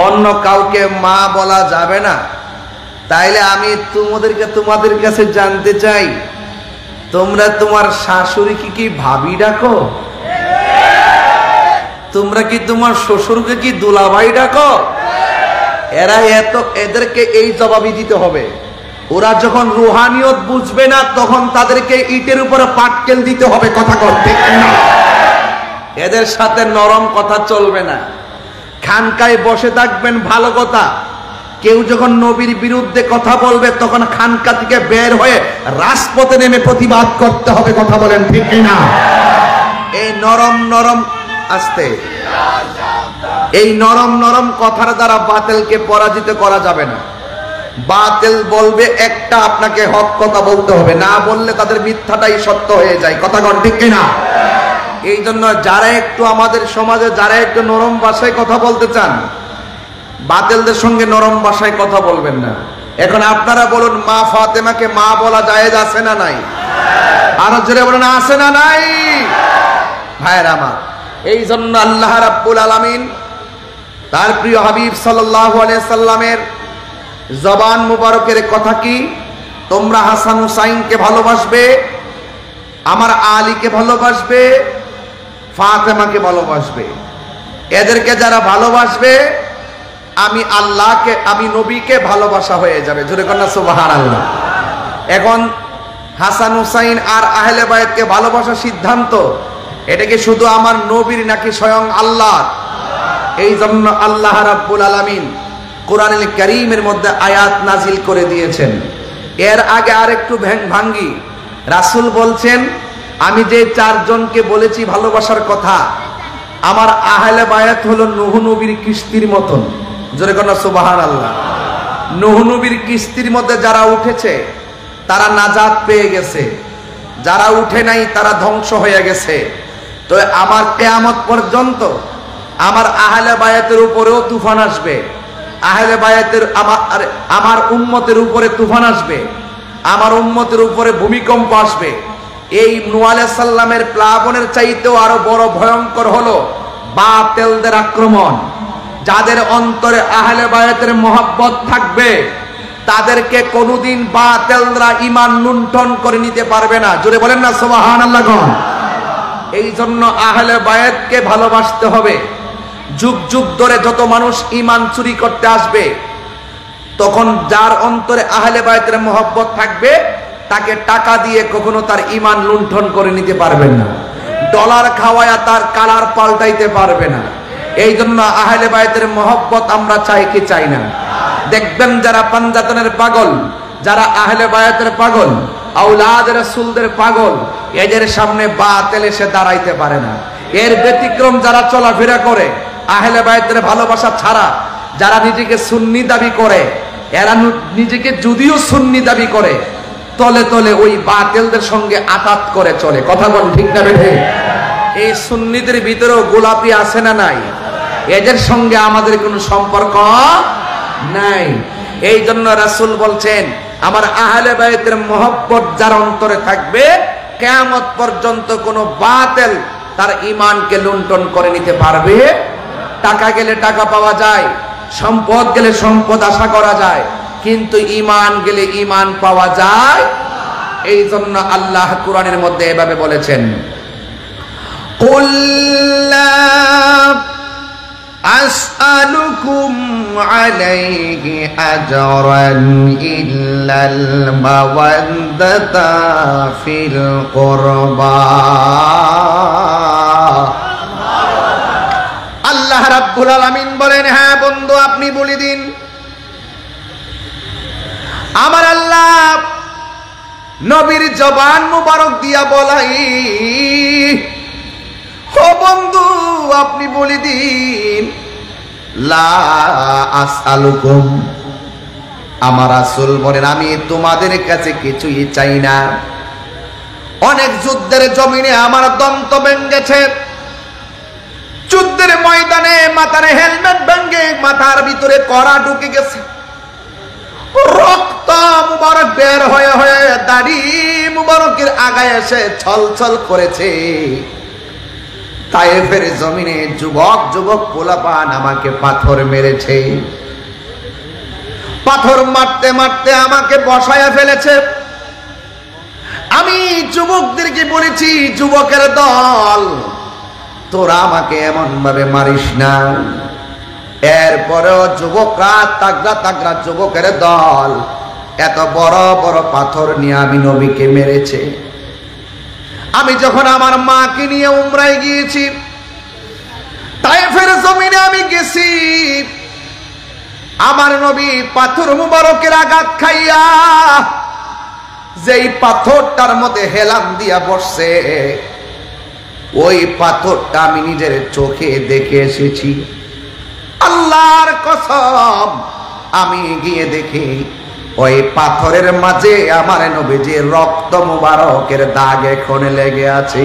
অন্য কাউকে মা বলা যাবে না, তাইলে আমি তোমাদের কাছে জানতে চাই, তোমরা তোমার শাশুড়িকে কি ভাবি ডাকো? তোমরা কি তোমার শ্বশুরকে কি দুলাভাই ডাকো? এদেরকে এই জবাবই দিতে হবে। ওরা যখন রুহানিয়ত বুঝবে না, তখন তাদেরকে ইটের উপরে পাটকেল দিতে হবে। কথা করতে না, এদের সাথে নরম কথা চলবে না। খানকায় বসে থাকবেন ভালো কথা, কেউ যখন নবীর বিরুদ্ধে কথা বলবে তখন খানকা থেকে বের হয়ে রাজপথে নেমে প্রতিবাদ করতে হবে। কথা বলেন ঠিক কিনা? এই নরম নরম আস্তে এই নরম নরম কথার দ্বারা বাতিলকে পরাজিত করা যাবে না। বাতিল বলবে একটা, আপনাকে হক কথা বলতে হবে, না বললে তাদের মিথ্যাটাই সত্য হয়ে যায়। কথা কোন ঠিক কিনা? এই জন্য যারা একটু আমাদের সমাজে যারা একটু নরম ভাষায় কথা বলতে চান, বাতিলদের সঙ্গে নরম ভাষায় কথা বলবেন না। এখন আপনারা বলুন, মা ফাতেমাকে মা বলা জায়েজ আছে না নাই? আরো জোরে বলেন, আছে না নাই? ভাইরা আমার, এই জন্য আল্লাহ রাব্বুল আলামিন তার প্রিয় হাবিব সাল্লাল্লাহু আলাইহি সাল্লামের জবান মুবারকের কথা কি, তোমরা হাসান হুসাইনকে ভালোবাসবে, আমার আলীকে ভালোবাসবে, ফাতেমাকে ভালোবাসবে। এদেরকে যারা ভালোবাসবে, আমি আল্লাহকে, আমি নবীকে ভালোবাসা হয়ে যাবে। জোরে কন্যা সুবহানাল্লাহ। এখন হাসান হুসাইন আর আহলে বায়তকে ভালোবাসার সিদ্ধান্ত, এটা কি শুধু আমার নবীর নাকি স্বয়ং আল্লাহ? এই জন্য আল্লাহ রাব্বুল আলামিন কোরআনুল কারীমের মধ্যে আয়াত নাজিল করে দিয়েছেন। এর আগে আরেকটু ভাঙ্গি, রাসূল বলছেন, আমি যে চারজনকে বলেছি ভালোবাসার কথা, আমার আহলে বায়াত হলো নূহ নবীর কিস্তির মতন। জোরে কন্যা সুবহানাল্লাহ। নূহ নবীর কিস্তির মধ্যে যারা উঠেছে তারা নাজাত পেয়ে গেছে, যারা উঠে নাই তারা ধ্বংস হয়ে গেছে। তো আমার কিয়ামত পর্যন্ত আমার আহলে বায়াতের উপরেও তুফান আসবে, আহলে বায়াতের আমার উম্মতের উপরে তুফান আসবে, আমার উম্মতের উপরে ভূমিকম্প আসবে। এই নূহ আলাইহিস সালামের প্লাবনের চাইতেও আরো বড় ভয়ঙ্কর হলো বাতিলদের আক্রমণ। যাদের অন্তরে আহলে বায়াতের মহব্বত থাকবে তাদেরকে কোনোদিন বাতিলরা ঈমান লুণ্ঠন করে নিতে পারবে না। জোরে বলেন না সুবহানাল্লাহ। এই জন্য আহলে বায়াতকে ভালোবাসতে হবে। যুগ যুগ ধরে যত মানুষ ঈমান চুরি করতে আসবে, তখন যার অন্তরে আহলে বায়াতের মহব্বত থাকবে তাকে টাকা দিয়ে কখনো তার ঈমান লুণ্ঠন করে নিতে পারবেন না, ডলার খাওয়ায়া তার কালার পাল্টাইতে পারবে না। এই জন্য আহলে বায়াতের মহব্বত আমরা চাই কি চাই না? দেখবেন যারা পাঞ্জাতনের পাগল, যারা আহলে বায়াতের পাগল, আওলাদ রাসূলদের পাগল, এদের সামনে বাতিল এসে দাঁড়াইতে পারে না। এর ব্যতিক্রম যারা চলাফেরা করে আহলে বায়াতের ভালোবাসা ছাড়া, যারা নিজেকে সুন্নি দাবি করে, এরা নিজেকে যদিও সুন্নি দাবি করে, তলে তলে ওই বাতিলদের সঙ্গে আঘাত করে চলে। কথা বল ঠিক না বেঠে? এই সুন্নিদের ভিতরেও গোলাপি আছে না নাই? এদের সঙ্গে আমাদের কোনো সম্পর্ক নাই। এই জন্য রাসূল বলছেন, আমার আহলে বায়াতের মহব্বত যার অন্তরে থাকবে, কিয়ামত পর্যন্ত কোনো বাতিল তার ঈমানকে লুণ্ঠন করে নিতে পারবে। টাকা গেলে টাকা পাওয়া যায়, সম্পদ গেলে সম্পদ আশা করা যায়, কিন্তু ঈমান গেলে ঈমান পাওয়া যায়। এই জন্য আল্লাহ কোরআনের মধ্যে এভাবে বলেছেন, কুল লা আসআলুকুম আলাইহি আজরান ইল্লাল মাওয়াদ্দাতা ফিল কুরবা। আল্লাহ রাব্বুল আলামিন বলেন, হ্যাঁ বন্ধু আপনি বলে দিন, আমার আল্লাহ নবীর জবান মুবারক দিয়া বলাই, ও বন্ধু আপনি বলে দিন, লা আসআলুকুম, আমার রাসূল বলেন আমি তোমাদের কাছে কিছুই চাই না। অনেক যুদ্ধের জমিনে আমার দন্ত ভেঙেছে, যুদ্ধের ময়দানে মাথার হেলমেট ভেঙে মাথার ভিতরে কড়া ঢুকে গেছে, রক্ত মুবারক বের হয়ে হয়ে দাড়ি মুবারকের আগায় এসে ছলছল করেছে। তায়েফের জমিনে যুবক যুবক পোলাপান আমাকে পাথর মেরেছে, পাথর মারতে মারতে আমাকে বসায়া ফেলেছে। আমি যুবকদেরকে বলেছি, যুবকের দল তোরা আমাকে এমন ভাবে মারিস না। এরপরেও যুবকরা তাগড়া তাগড়া যুবকের দল এত বড় বড় পাথর নিয়ে আমি নবীকে মেরেছে। আমি যখন আমার মাকে নিয়ে উমরায় গিয়েছি, তায়েফের জমিনে আমি গেছি, আমার নবী পাথর মুবারকের আঘাত খাইয়া যেই পাথরটার মধ্যে হেলান দিয়া বসছে, ওই পাথরটা আমি নিজের চোখে দেখে এসেছি। আল্লাহর কসম, আমি গিয়ে দেখি ওই পাথরের মাঝে আমার নবীজির রক্ত মুবারকের দাগ এখন লেগে আছে।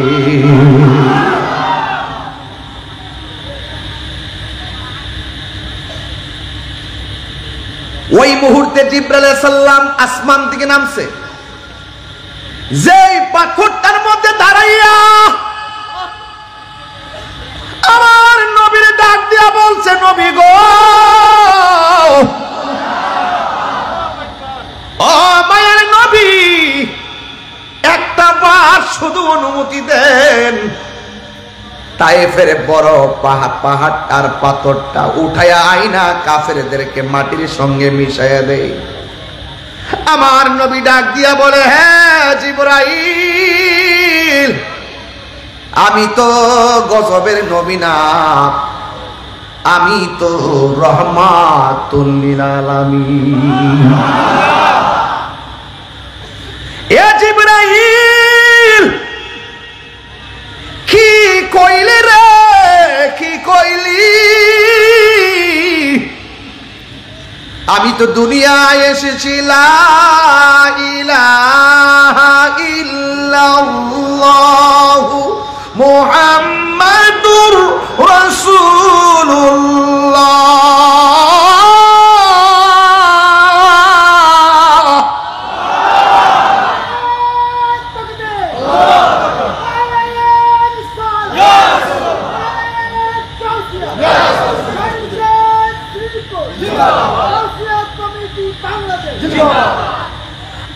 ওই মুহূর্তে জিবরাইল আলাইহিস সালাম আসমান থেকে নামছে, যেই পাথরটার মধ্যে দাঁড়াইয়া আমার নবীর ডাক দিয়া বলছে, নবী গো, ও মায়ের নবী, একটা বার শুধু অনুমতি দেন, তায়েফের বড় পাহাড়টার পাথরটা উঠায়া আইনা কাফেরদেরকে মাটির সঙ্গে মিশাইয়া দেয়। আমার নবী ডাক দিয়া বলে, হ্যাঁ জিবরাইল, আমি তো গজবের নবী না, আমি তো রহমাতুল লিল আলামিন। এ জিবরাইল, কি কইলে রে, কি কইলি? আমি তো দুনিয়ায় এসেছি লা ইলাহা ইল্লাল্লাহু মুহাম্মাদুর রাসূলুল্লাহ।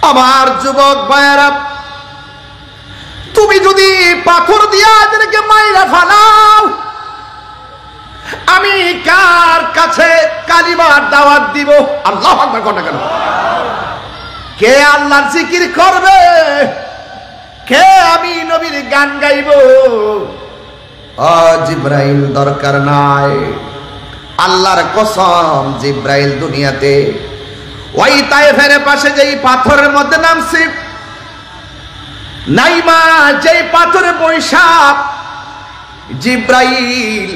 আমার যুবক ভাইয়েরা, তুমি যদি পাথর দিয়া এদেরকে মাইরা ফালাও, আমি কার কাছে কালিমার দাওয়াত দিব? আল্লাহু আকবার কোন কেন? কে আল্লাহর জিকির করবে? কে আমি নবীর গান গাইব? ও জিবরাইল, দরকার নাই। আল্লাহর কসম, জিবরাইল দুনিয়াতে ওই তায়েফের পাশে যেই পাথরের মধ্যে নামছে, নাইমা যেই পাথরে বৈশা জিবরাইল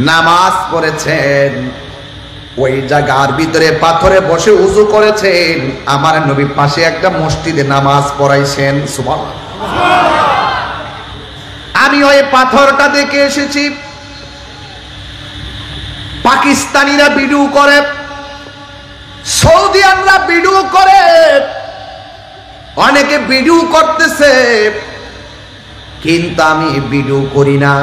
নামাজ পড়েছেন, ওই জায়গার ভিতরে পাথরে বসে উযু করেছেন। আমার নবী পাশে একটা মসজিদে নামাজ পড়াইছেন। সুবহানাল্লাহ। আমি ওই পাথরটা দেখে এসেছি। পাকিস্তানিরা ভিডিও করে, সৌদিয়ানরা ভিডিও করে, অনেকে ভিডিও করতেছে, কিন্তু আমি ভিডিও করি না।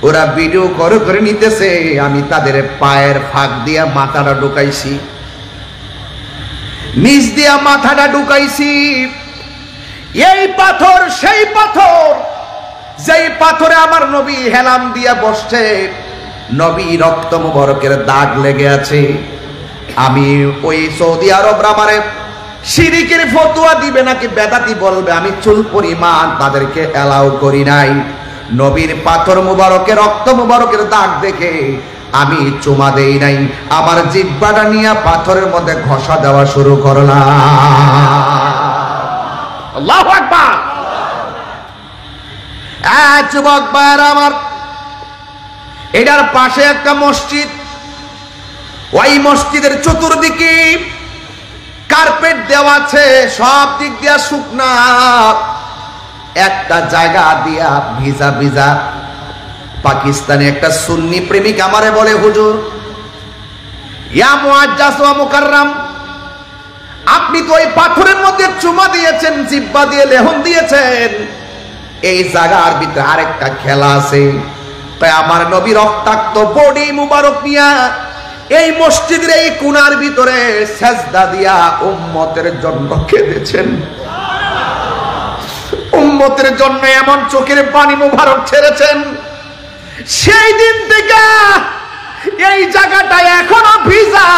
ওরা ভিডিও করে করে নিতেছে, আমি তাদের পায়ের ফাঁক দিয়া মাথাটা ঢুকাইছি, নিচ দিয়া মাথাটা ঢুকাইছি। এই পাথর সেই পাথর, যেই পাথরে আমার নবী হেলান দিয়া বসছে, নবী রক্ত মুবারকের দাগ লেগে আছে। আমি ওই সৌদি আরব আমারে শিরিকের ফতোয়া দিবে নাকি বেদাতি বলবে, আমি চুল পরিমাণ তাদেরকে এলাও করি নাই। নবীর পাথর মুবারকের রক্ত মুবারকের দাগ দেখে আমি চুমা দেই নাই, আমার জিহ্বাটা নিয়ে পাথরের মধ্যে ঘষা দেওয়া শুরু করলাম। আল্লাহু আকবার। যুবক ভাইরা আমার, এটার পাশে একটা মসজিদ, ওই মসজিদের চতুর্দিকে কার্পেট দেওয়া আছে, সব দিক দিয়া শুকনা, একটা জায়গা দিয়া ভিজা ভিজা। পাকিস্তানে একটা সুন্নি প্রেমিক আমারে বলে, হুজুর, ইয়া মুআজ্জাজ ওয়া মুকাররাম, আপনি তো ওই পাথরের মধ্যে চুমা দিয়েছেন, জিহ্বা দিয়ে লেহন দিয়েছেন, এই জায়গার ভিতরে আরেকটা খেলা আছে। তাই আমার নবী রক্তাক্ত বডি মুবারক নিয়া এই মসজিদের এই কোণার ভিতরে সেজদা দিয়া উম্মতের জন্য কেঁদেছেন। উম্মতের জন্য এমন চোখের পানি মুবারক ছেড়েছেন, সেই দিন থেকে এই জায়গাটা এখনো ভিজা।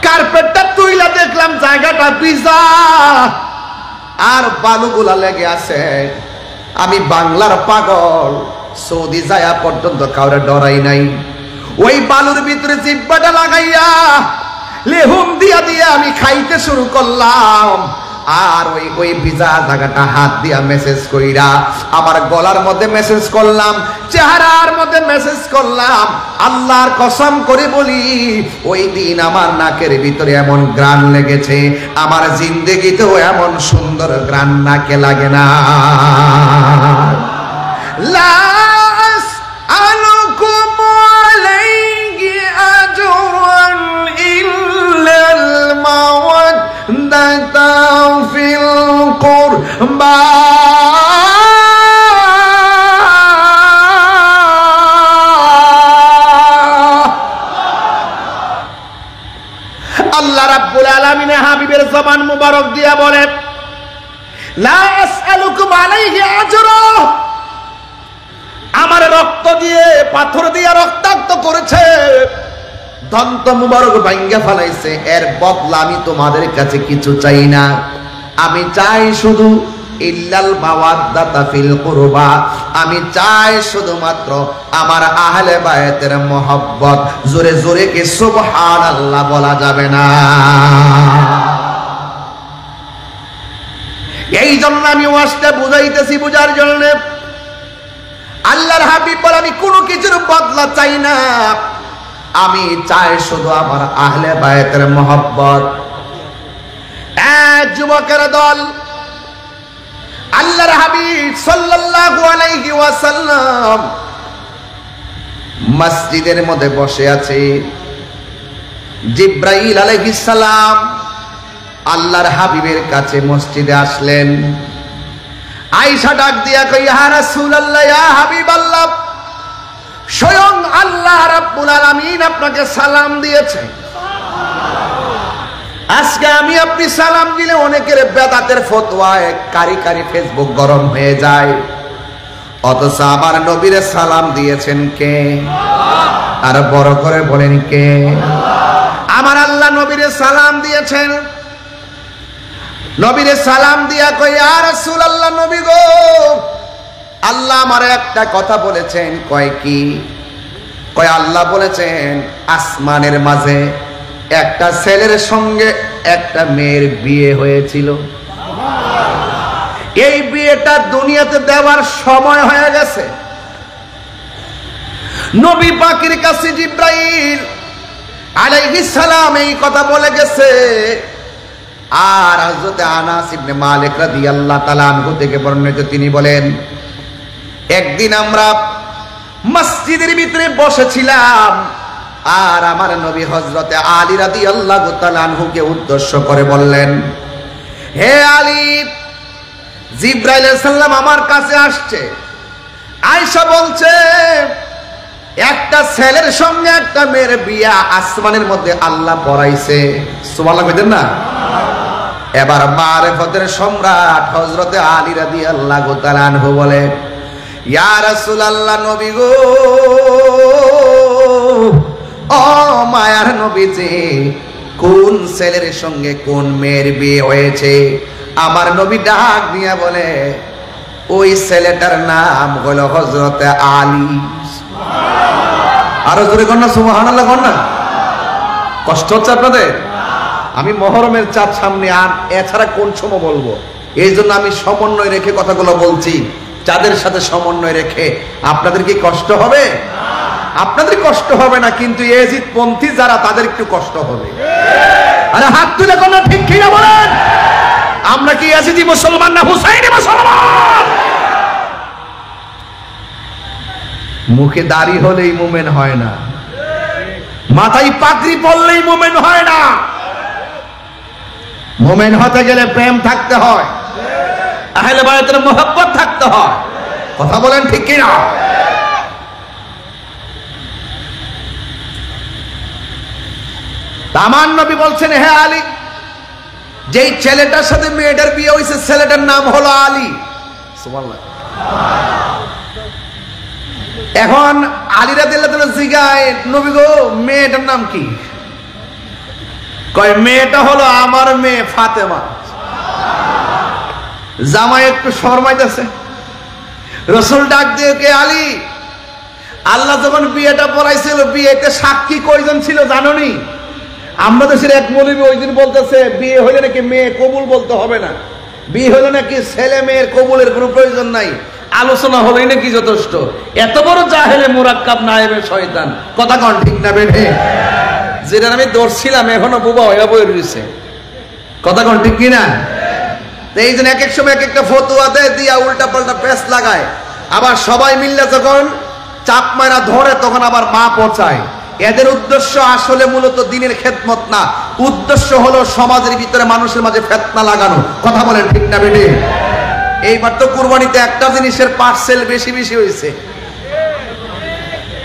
কার্পেটটা তুইলা দেখলাম জায়গাটা ভিজা, আর বালুগুলা লেগে আছে। আমি বাংলার পাগল, সৌদি যায়া পর্যন্ত কাউরে ডরাই নাই। ওই বালুর ভিতরে জিহ্বাটা লাগাইয়া লেহুম দিয়া দিয়া আমি খাইতে শুরু করলাম। আর ওই ভিজা জায়গাটা হাত দিয়া মেসেজ কইরা আমার গলার মধ্যে মেসেজ করলাম, চেহারার মধ্যে মেসেজ করলাম। আল্লাহর কসম করে বলি, ওই দিন আমার নাকের ভিতরে এমন গ্রান লেগেছে, আমার জিন্দেগিতেও এমন সুন্দর গ্রান নাকে লাগে না। লাস আলুকুম আলাইহি আজরান ইল্লাল মাওয়াদ্দাতা ফিল কুরবা। আল্লাহ রাব্বুল আলামিন হাবিবের জবান মুবারক দিয়া বলেন, লা আসআলুকুম আলাইহি আজরা। আমার রক্ত দিয়ে, পাথর দিয়ে রক্তাক্ত করেছে, দন্ত মুবারক ভাঙ্গা ফেলাইছে, এর বদলা আমি তোমাদের কাছে কিছু চাই না। আমি চাই শুধু ইল্লাল মাওয়াদ্দাতা ফিল কুরবা, আমি চাই শুধুমাত্র আমার আহলে বায়তের মহব্বত। জোরে জোরে কি সুবহানাল্লাহ বলা যাবে না? এই জন্য আমি ওয়াজটা বুঝাইতেছি, বুঝার জন্য। আল্লাহর হাবিব বলে, আমি কোনো কিছুর বদলা চাই না, আমি চাই শুধু আমার আহলে বায়তের মহব্বত। এক যুবকের দল আল্লাহর হাবিব সাল্লাল্লাহু আলাইহি ওয়াসাল্লাম মসজিদের মধ্যে বসে আছে। জিবরাইল আলাইহিস সালাম আল্লাহর হাবিবের কাছে মসজিদে আসলেন। আয়েশা ডাক দিয়া কই, ইয়া রাসূলুল্লাহ, ইয়া হাবিবাল্লাহ, স্বয়ং আল্লাহ রাব্বুল আলামিন আপনাকে সালাম দিয়েছে। আজকে আমি আপনি সালাম দিলে অনেকের বেদাতের ফতোয়ায় কারি কারি ফেসবুক গরম হয়ে যায়, অথচ আমার নবীরে সালাম দিয়েছেন কে? আর বড় করে বলেন কে? আমার আল্লাহ নবীরে সালাম দিয়েছেন। নবীরে সালাম দিয়া কই, ইয়া রাসূলুল্লাহ, নবী গো, আল্লাহ আমারে একটা কথা বলেছেন। কয় কি? কয় আল্লাহ বলেছেন আসমানের মাঝে একটা ছেলের সঙ্গে একটা মেয়ের বিয়ে হয়েছিল, এই বিয়েটা দুনিয়াতে দেওয়ার সময় হয়ে গেছে। নবী পাকের কাছে জিবরাইল আলাইহিস সালাম এই কথা বলে গেছে। আর হযরত আনাস ইবনে মালিক রাদিয়াল্লাহু তাআলা আনহু থেকে বর্ণিত, তিনি বলেন, একদিন আমরা মসজিদের ভিতরে বসেছিলাম, আর আমার নবী হযরতে আলী রাদিয়াল্লাহু তাআলা আনহুকে উদ্দেশ্য করে বললেন, হে আলী, জিবরাইল আলাইহিস সালাম আমার কাছে আসছে। আয়েশা বলছে, একটা ছেলের সঙ্গে একটা মেয়ের বিয়া আসমানের মধ্যে আল্লাহ পড়াইছে। সুবহানাল্লাহ কইতেন না? এবার মারিফতের সম্রাট হযরতে আলী রাদিয়াল্লাহু তাআলা আনহু বলে, ইয়া রাসূলুল্লাহ, নবী গো, ও মায়ার নবীজি, কোন ছেলের সঙ্গে কোন মেয়ের বিয়ে হয়েছে? আমার নবী ডাক দিয়া বলে, ওই ছেলেটার নাম হলো হযরতে আলী। আরো জোরে কর না সুবহানাল্লাহ, কর না। কষ্ট হচ্ছে আপনাদের? আমি মহরমের চাঁদ সামনে, আর এছাড়া কোন সময় বলবো? এই জন্য আমি সমন্বয় রেখে কথাগুলো বলছি। যাদের সাথে সমন্বয় রেখে আপনাদের কি কষ্ট হবে? আপনাদের কষ্ট হবে না, কিন্তু ইয়াজিদ পন্থী যারা, তাদের একটু কষ্ট হবে। আরে হাত তুলে কোন ঠিক কিনা বলেন? আমরা কি ইয়াজিদি মুসলমান না হুসাইনি মুসলমান? মুখে দাড়ি হলেই মুমিন হয় না, মাথায় পাগড়ি পরলেই মুমিন হয় না। মুমিন হতে গেলে প্রেম থাকতে হয়, আহলে বায়তের মহব্বত থাকতে হয়। কথা বলেন ঠিক কিনা? আমার নবী বলছেন, হে আলী, যেই ছেলেটার সাথে মেয়েটার বিয়ে হয়েছে ছেলেটার নাম হলো আলী। সুবহানাল্লাহ। এখন আলী রাদিয়াল্লাহু তাআলা জিগায়, নবী গো, মেয়েটার নাম কি? কয়, মেয়েটা হলো আমার মেয়ে ফাতেমা। জামাই একটু শরমাইতেছে। রাসূল ডাক দিয়ে, কে আলী, আল্লাহ যখন বিয়েটা পড়াইছিল, বিয়েতে সাক্ষী কয়জন ছিল জানোনি? আমরা দেশের এক মৌলবী ওই দিন বলতেছে বিয়ে হইলে নাকি মেয়ে কবুল বলতে হবে না, বিয়ে হলে নাকি ছেলে মেয়ের কবুলের কোনো প্রয়োজন নাই, আলোচনা হলেই নাকি যথেষ্ট। এত বড় জাহেলে মুরাক্কাব নায়েবে শয়তান, কথা কন ঠিক না বেঠে? যেটা আমি দৌড়ছিলাম এখনো বুবা হয়ে বই রয়েছে, কথা কন ঠিক কিনা? এই জন্য এক এক সময় এক একটা ফতুয়া দেয়, দিয়া উল্টা পাল্টা পেস লাগায়, আবার সবাই মিললে যখন চাপ মারা ধরে তখন আবার মা পচায়। এদের উদ্দেশ্য আসলে মূলত দিনের খেদমত না, উদ্দেশ্য হলো সমাজের ভিতরে মানুষের মাঝে ফিতনা লাগানো, কথা বলেন ঠিক না বেঠে? এইবার তো কুরবানিতে একটা জিনিসের পার্সেল বেশি বেশি হয়েছে,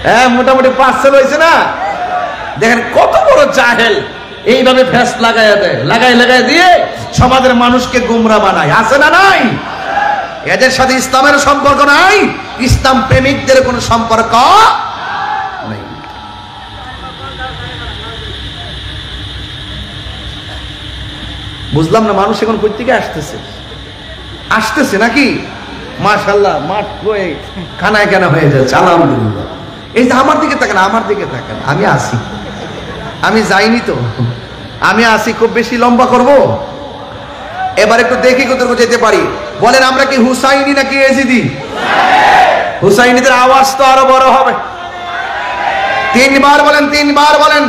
হ্যাঁ মোটামুটি পার্সেল হয়েছে না? দেখেন কত বড় জাহেল, এইভাবে ফেস লাগাইয়া দেয়, লাগাই দিয়ে সমাজের মানুষকে গুমরা বানায়, আছে না নাই? এদের সাথে ইসলামের সম্পর্ক নাই, ইসলাম প্রেমিকদের কোনো সম্পর্ক নাই। বুঝলাম না মানুষ এখন কই থেকে আসতেছে নাকি? মাশাআল্লাহ, মাঠ খানায় কেনা হয়ে যাচ্ছে, আলহামদুলিল্লাহ। এই যে আমার দিকে তাকান, আমার দিকে তাকান, আমি আসি, আমি যাইনি তো, আমি আসি। খুব বেশি লম্বা করব, এবার একটু দেখি কতটুকু যেতে পারি। বলেন আমরা কি হুসাইনি নাকি এজিদি? হুসাইনিদের আওয়াজ তো আরো বড় হবে, তিনবার বলেন, তিনবার বলেন।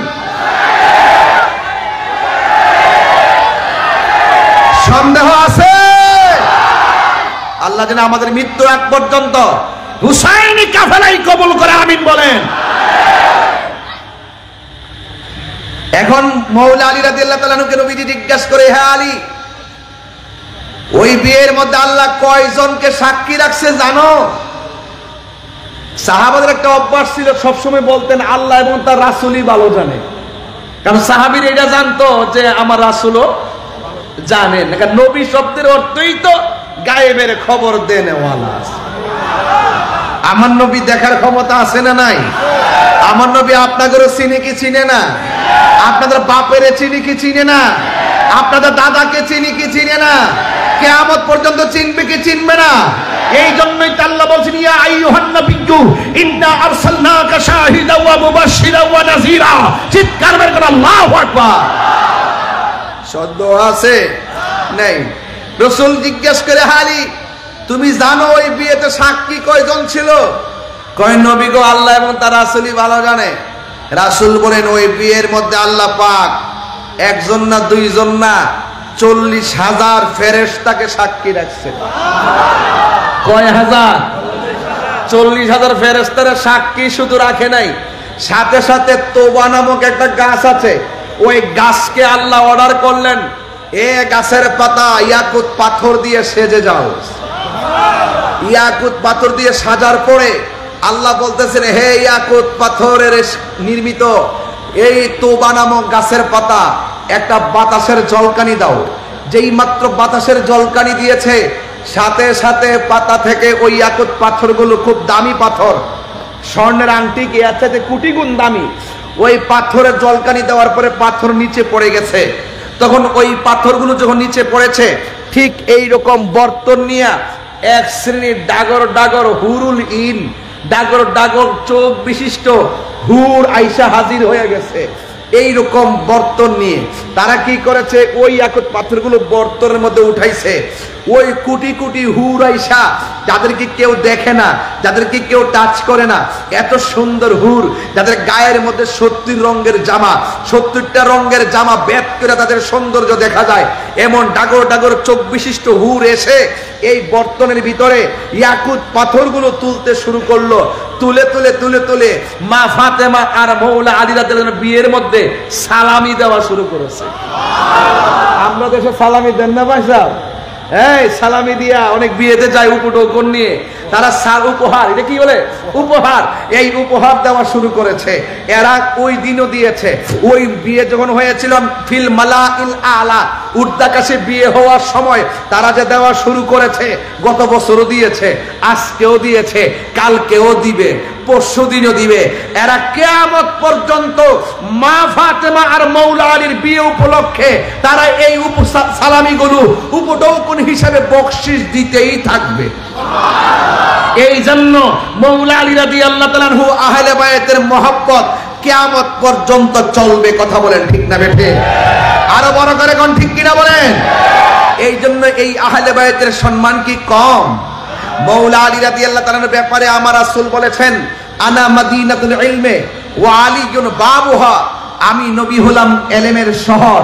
সন্দেহ আছে? আল্লাহ যেন আমাদের মৃত্যুর আগ পর্যন্ত হুসাইনি কাফেলাই কবুল করে, আমিন বলেন। এখন মৌলা আলী রাদিয়াল্লাহু তাআলা আনহুকে নবীজি জিজ্ঞাসা করে, হে আলী, ওই বিয়ের মধ্যে আল্লাহ কয়জনকে সাক্ষী রাখছে জানো? সাহাবাদের একটা অভ্যাস ছিল, সবসময় বলতেন আল্লাহ এবং তার রাসূলই ভালো জানে, কারণ সাহাবীরা এটা জানতো যে আমার রাসূলও জানেন, কারণ নবী শব্দের অর্থই তো গায়েবের খবর দেনেওয়ালা। আমার নবী দেখার ক্ষমতা আছে না নাই? আমার নবী আপনাদেরও চিনে কি চিনে না? আপনাদের বাপের চিনি কি চিনে না? আপনাদের দাদাকে চিনি কি চিনে না? কিয়ামত পর্যন্ত চিনবে কি চিনবে না? এই জন্যই তো আল্লাহ বলেন, ইয়া আইয়ুহান নাবিয়্যু ইন্না আরসালনাকা শাহিদাও ওয়া মুবাশশিরাও ওয়া নাযীরা। চিৎকার বের করে আল্লাহু আকবার। সন্দেহ আছে? নাই। রাসূল জিজ্ঞেস করে, আলী তুমি জানো ওই বিয়েতে সাক্ষী কয়জন ছিল? কয় নবী গো, আল্লাহ এবং তার রাসূলই ভালো জানে। রাসূল বলেন ওই বিয়ের মধ্যে আল্লাহ পাক একজন না দুইজন না 40,000 ফেরেশতাকে সাক্ষী রাখছে। কয় হাজার? 40,000 ফেরেশতারা সাক্ষী শুধু রাখে নাই, সাথে সাথে তোবা নামক একটা গাছ আছে, ওই গাছকে আল্লাহ অর্ডার করলেন, এ গাছের পাতা ইয়াকুত পাথর দিয়ে সেজে যাও। ইয়াকুত পাথর দিয়ে সাজার পরে আল্লাহ বলতেছেন, হে ইয়াকুত পাথরের নির্মিত এই তোবা নামক গাছের পাতা একটা বাতাসের জলকানি দাও। যেই মাত্র বাতাসের জলকানি দিয়েছে, সাথে সাথে পাতা থেকে ওই ইয়াকুত পাথরগুলো, খুব দামি পাথর, স্বর্ণের আংটি কি এর চাইতে কোটি গুণ দামি, ওই পাথরের জলকানি দেওয়ার পরে পাথর নিচে পড়ে গেছে। তখন ওই পাথরগুলো যখন নিচে পড়েছে, ঠিক এই রকম বর্তন নিয়ে এক শ্রেণীর ডাগর ডাগর হুরুল ইন, ডাগর ডাগর চোখ বিশিষ্ট হুর আইসা হাজির হয়ে গেছে এই রকম বর্তন নিয়ে। তারা কি করেছে, ওই ইয়াকুত পাথরগুলো বর্তনের মধ্যে উঠাইছে। ওই কোটি কোটি হুর আইসা, যাদেরকে কেউ দেখে না, যাদেরকে কেউ টাচ করে না, এত সুন্দর হুর, যাদের গায়ের মধ্যে 70 রঙের জামা, 70টা রঙের জামা বেদ করে তাদের সৌন্দর্য দেখা যায়, এমন ডাগর ডাগর চোখ বিশিষ্ট হুর এসে এই বর্তনের ভিতরে ইয়াকুত পাথরগুলো তুলতে শুরু করলো। তুলে তুলে তুলে তুলে মা ফাতেমা আর মৌলা আলী রাদিয়াল্লাহু আনহু বিয়ের মধ্যে সালামি দেওয়া শুরু করেছে। আমরা দেশে সালামি দেন না ভাই সাহেব? এই সালামি দিয়া অনেক বিয়েতে যায় উপটোকন নিয়ে, তারা উপহার, এটা কি বলে উপহার, এই উপহার দেওয়া শুরু করেছে। এরা ওই দিনও দিয়েছে। ওই বিয়ে যখন হয়েছিল ফিল মালাইল আলা, ঊর্ধ্বাকাশে বিয়ে হওয়ার সময় তারা যে দেওয়া শুরু করেছে, গত বছরও দিয়েছে, আজকেও দিয়েছে, কালকেও দিবে, পরশুদিনও দিবে। এরা কিয়ামত পর্যন্ত মা ফাতেমা আর মৌলা আলীর বিয়ে উপলক্ষে তারা এই সালামিগুলো উপঢৌকন হিসেবে বকশিশ দিতেই থাকবে। এই জন্য মৌলা আলী রাদিয়াল্লাহু তাআলা আনহু আহলে বায়াতের মহব্বত কিয়ামত পর্যন্ত চলবে। কথা বলেন ঠিক না বেঠে? আরো বড় করে কোন ঠিক কিনা বলেন? এই জন্য এই আহলে বায়াতের সম্মান কি কম? মৌলা আলী রাদিয়াল্লাহু তাআলার ব্যাপারে আমার রাসূল বলেছেন, আনা মাদিনাতুল ইলমে ওয়া আলীউন বাবুহা, আমি নবী হলাম ইলমের শহর,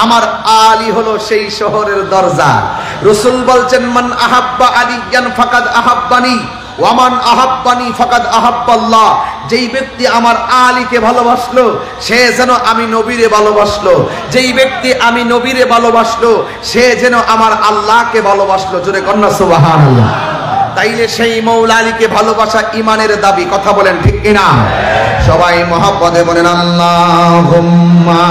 আমার আলী হলো সেই শহরের দরজা। রাসূল বলছেন, মান আহাব্বা আলিয়ান ফাকাদ আহাব্বানি ওয়া মান আহাব্বানি ফাকাদ আহাব্বাল্লাহ, যেই ব্যক্তি আমার আলীকে ভালোবাসলো সে যেন আমি নবীরে ভালোবাসলো, যেই ব্যক্তি আমি নবীরে ভালোবাসলো সে যেন আমার আল্লাহকে ভালোবাসলো। জোরে কন্যা সুবহানাল্লাহ। তাইলে সেই মৌলা আলীকে ভালোবাসা ইমানের দাবি। কথা বলেন ঠিক কিনা? সবাই মহব্বতে বলেন আল্লাহুম্মা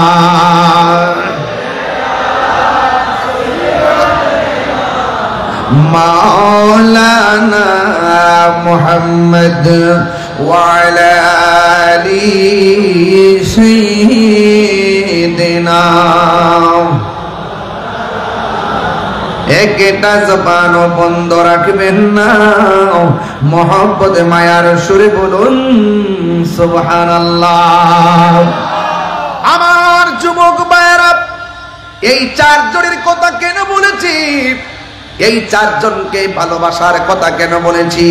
মাওলানা মুহাম্মদ ওয়া আলা আলি সাইয়্যিদিনা। একটা জবানও বন্ধ রাখবেন না, মহব্বতে মায়ার সুরে বলুন সুবহানাল্লাহ। আমার যুবক ভাইরা, এই চারজনের কথা কেন বলেছি? এই চারজনকে ভালোবাসার কথা কেন বলেছি?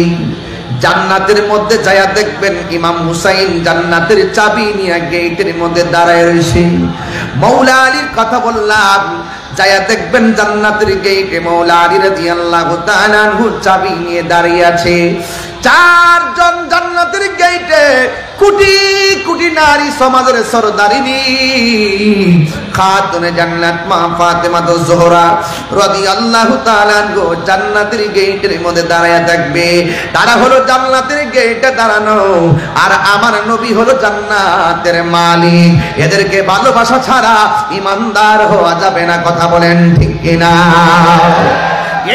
জান্নাতের মধ্যে যায়া দেখবেন ইমাম হুসাইন জান্নাতের চাবি নিয়ে গেটের মধ্যে দাঁড়ায় রয়েছে। মৌলা আলীর কথা বললাম, যায়া দেখবেন জান্নাতের গেটে মৌলা আলী রাদিয়াল্লাহু তাআলা আনহু চাবি নিয়ে দাঁড়িয়ে আছে। চারজন জান্নাতের গেটে কোটি কোটি নারী সমাজের সরদারিনী খাতুনে জান্নাত মা ফাতেমা যোহরা রাদিয়াল্লাহু তাআলা আনহু জান্নাতের গেটের মধ্যে দাঁড়ায়া থাকবে। তারা হলো জান্নাতের গেটে দাঁড়ানো, আর আমার নবী হলো জান্নাতের মালিক। এদেরকে ভালোবাসা ছাড়া ইমানদার হওয়া যাবে না। কথা বলেন ঠিক কিনা?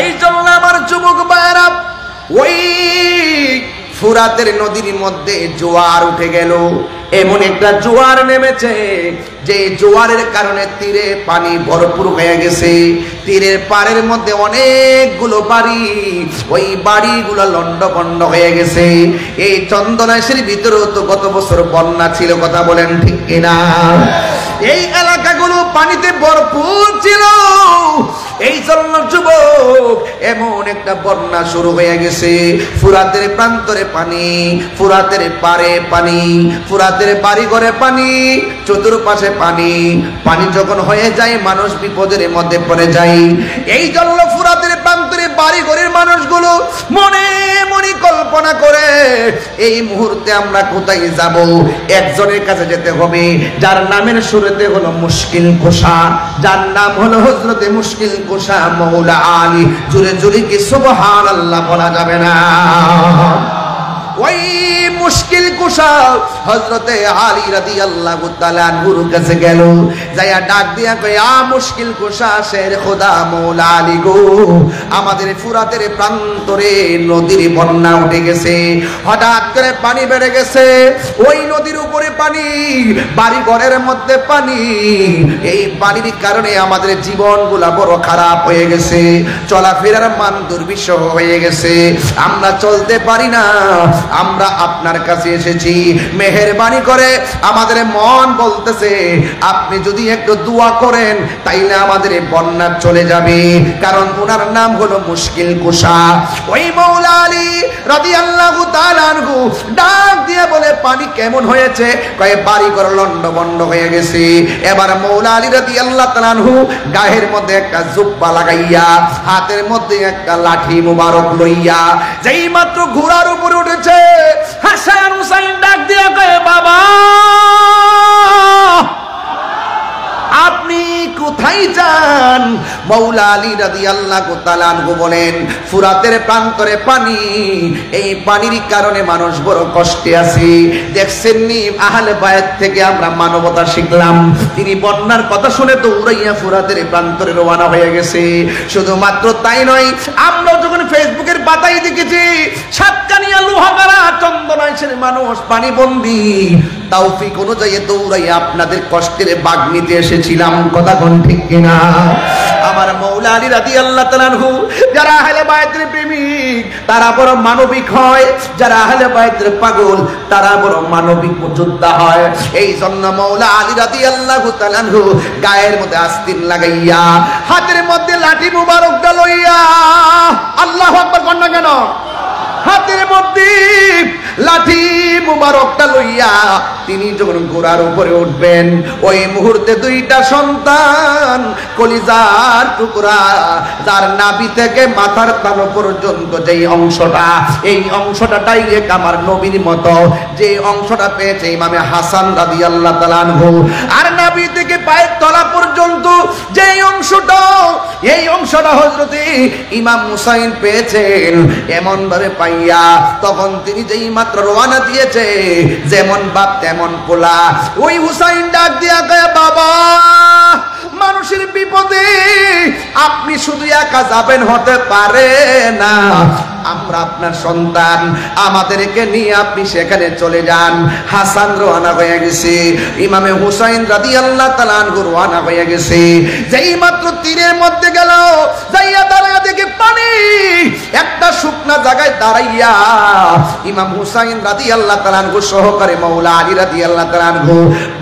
এই জন্য আমার যুবক ভাইরা, ওই ফুরাতের নদীর মধ্যে জোয়ার উঠে গেল। এমন একটা জোয়ার নেমেছে যে জোয়ারের কারণে তীরে পানি ভরপুর হয়ে গেছে। তীরের পাড়ের মধ্যে অনেকগুলো বাড়ি, ওই বাড়িগুলো লন্ডভন্ড হয়ে গেছে। এই চন্দনাইশের ভিতরেও তো গত বছর বন্যা ছিল। কথা বলেন ঠিক কিনা? এই এলাকাগুলো পানিতে ভরপুর ছিল। এই জন্য যুবক, এমন একটা বন্যা শুরু হয়ে গেছে। ফুরাতের প্রান্তরে পানি, ফুরাতের পারে পানি, ফুরাতের বাড়ি ঘরে পানি, চতুর্পাশে পানি। পানি যখন হয়ে যায় মানুষ বিপদের মধ্যে পড়ে যায়। এই জন্য ফুরাতের প্রান্তরে বাড়ি ঘরের মানুষগুলো মনে মনে কল্পনা করে, এই মুহূর্তে আমরা কোথায় যাব? একজনের কাছে যেতে হবে যার নামের শুরুতে হলো মুশকিল কুশা, যার নাম হলো হযরতে মুশকিল কুশা মৌলা আলী। জোরে জোরে কি সুবহানাল্লাহ বলা যাবে না? ওই মুশকিল কুশা হযরতে আলী রাদিয়াল্লাহু তাআলা আনহুর কাছে গেল, যায়া ডাক দিয়া কয়, আ মুশকিল কুশা শের খোদা মৌলা আলী গো, আমাদের ফুরাতের প্রান্তরে নদীর বন্যা উঠে গেছে। হঠাৎ করে পানি বেড়ে গেছে। ওই নদীর উপরে পানি, বাড়ি ঘরের মধ্যে পানি। এই পানির কারণে আমাদের জীবনগুলা বড় খারাপ হয়ে গেছে, চলাফেরার মান দুর্বিষহ হয়ে গেছে, আমরা চলতে পারি না। আমরা আপনার কাছে এসেছি, মেহেরবানি করে আমাদের মন বলতেছে আপনি যদি একটু দোয়া করেন তাইলে আমাদের বন্যা চলে যাবে। কারণ ওনার নাম হলো মুশকিল কুশা। ওই মৌলা আলী রাদিয়াল্লাহু তাআলা আনহু ডাক দিয়ে বলে, পানি কেমন হয়েছে? কয়ে বাড়ি ঘর লন্ডভন্ড হয়ে গেছে। এবার মৌলা আলী রাদিয়াল্লাহু তাআলা আনহু গায়ের মধ্যে একটা জুব্বা লাগাইয়া, হাতের মধ্যে একটা লাঠি মুবারক লইয়া যেই মাত্র ঘোড়ার উপরে উঠেছে, হাসান হুসাইন ডাক দিয়ে কয়ে, বাবা আপনি কোথায় যান? মাওলা আলী রাদিয়াল্লাহু তাআলা আনহু বলেন, ফুরাতের প্রান্তরে পানি, এই পানির কারণে মানুষ বড় কষ্টে আছে। দেখছেন নি আহলে বায়াত থেকে আমরা মানবতা শিখলাম। তিনি বন্যার কথা শুনে দৌড়াইয়া ফুরাতের প্রান্তরে রওনা হয়ে গেছে। শুধুমাত্র তাই নয়, আমরা যখন ফেসবুকের পাতায় দেখেছি সাতকানিয়া লোহাগাড়া চন্দনাইশের মানুষ পানিবন্দী, তাওফিক অনুযায়ী দৌড়াইয়া আপনাদের কষ্টের ভাগ নিতে এসেছিলাম। কথা কোন ঠিক কিনা? আমার মাওলা আলী রাদিয়াল্লাহু তাআলা আনহু, যারা আহলে বায়াতের প্রেমিক তারা বড় মানবিক হয়, যারা আহলে বায়াতের পাগল তারা বড় মানবিক যোদ্ধা হয়। এই জন্য মাওলা আলী রাদিয়াল্লাহু তাআলা আনহু গায়ের মধ্যে আস্তিন লাগাইয়া, হাতের মধ্যে লাঠি মুবারকটা লইয়া, আল্লাহু আকবার কন্যা কেন, হাতের মধ্যে লাঠি মুবারকটা লইয়া তিনি যখন ঘোড়ার উপরে উঠবেন, ওই মুহূর্তে দুইটা সন্তান কলিজার টুকরা, যার নাভি থেকে মাথার তালু পর্যন্ত যেই অংশটা, এই অংশটা ডাইরেক্ট আমার নবীর মতো, যে অংশটা পেয়েছে ইমামে হাসান রাদিয়াল্লাহু তাআলা আনহু, আর নাভি থেকে পায়ের তলা পর্যন্ত যেই অংশটা, এই অংশটা হযরতে ইমাম হুসাইন পেয়েছেন। এমন ভাবে পাইয়া তখন তিনি যেই মাত্র রওনা দিয়েছে, যেমন বাপ তেমন পোলা, ওই হুসাইন ডাক দিয়া কয়, বাবা মানুষের বিপদে আপনি শুধু একা যাবেন হতে পারে না, আমরা আপনার সন্তান, আমাদেরকে নিয়ে আপনি সেখানে চলে যান। হাসান রওনা হয়ে গেছে, ইমামে হুসাইন রাদিয়াল্লাহু তাআলা আনহু রওনা হয়ে গেছে। যেই মাত্র তীরের মধ্যে গেল, যাইয়া দাঁড়ায়া দেখে পানি, একটা শুকনা জায়গায় দাঁড়াইয়া ইমাম হুসাইন রাদিয়াল্লাহু তাআলা আনহু সহকারে মাওলা আলী রাদিয়াল্লাহু তাআলা আনহু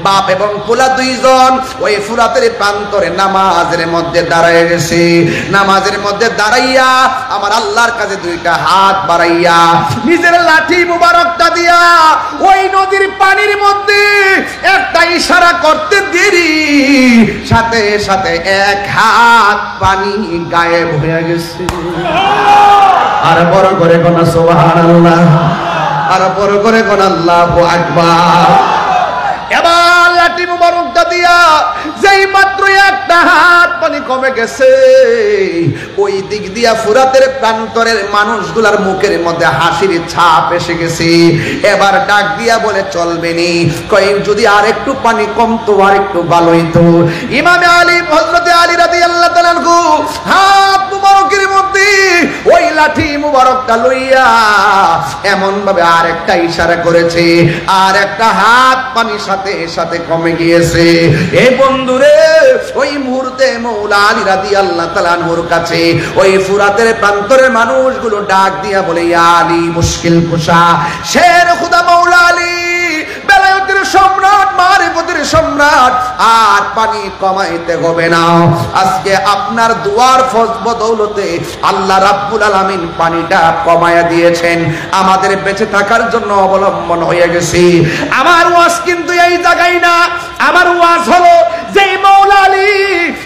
বাপ এবং পোলা দুইজন ওই ফুরাতের প্রান্তরে নামাজের মধ্যে দাঁড়ায় গেছে। নামাজের মধ্যে দাঁড়াইয়া আমার আল্লাহর কাছে দুইটা হাত বাড়াইয়া নিজের লাঠি মুবারকটা দিয়া ওই নদীর পানির মধ্যে একটা ইশারা করতে দেরি, সাথে সাথে এক হাত পানি গায়েব হয়ে গেছে। আর বড় করে কোন সুবহানাল্লাহ, আর বড় করে কোন আল্লাহু আকবার। এবার লাঠি মুবারকটা দিয়া যেই মাত্র একটা হাত পানি কমে গেছে, ওই দিক দিয়া ফুরাতের প্রান্তরের মানুষগুলার মুখের মধ্যে হাসির ছাপ এসে গেছে। এবার ডাক দিয়া বলে, চলবে নি, কই যদি আর একটু পানি কমতো আর একটু ভালো হইতো। ইমামে আলী, হযরতে আলী রাদিয়াল্লাহু তাআলা আনহু হাত মুবারকের মধ্যে ওই লাঠি মুবারকটা লইয়া এমন ভাবে আর একটা ইশারা করেছে, আর একটা হাত পানির সাথে সাথে কমে গিয়েছে। এই বন্ধুরে, ওই মুহূর্তে মাওলা আলী রাদিয়াল্লাহু তাআলা আনহুর কাছে ওই ফুরাতের প্রান্তরের মানুষগুলো ডাক দিয়া বলে, ইয়া আলী মুশকিল কুশা, শের খুদা মাওলা আলী, বেলায়েতের সম্রাট, মারিফতের সম্রাট, আর পানি কমাইতে হবে না। আজকে আপনার দুয়ার ফজ বদৌলতে আল্লাহ রাব্বুল আলামিন পানিটা কমায়া দিয়েছেন, আমাদের বেঁচে থাকার জন্য অবলম্বন হয়ে গেছে। আমার ওয়াজ কিন্তু এই জায়গায় না, আমার ওয়াজ হলো যে মাওলা আলী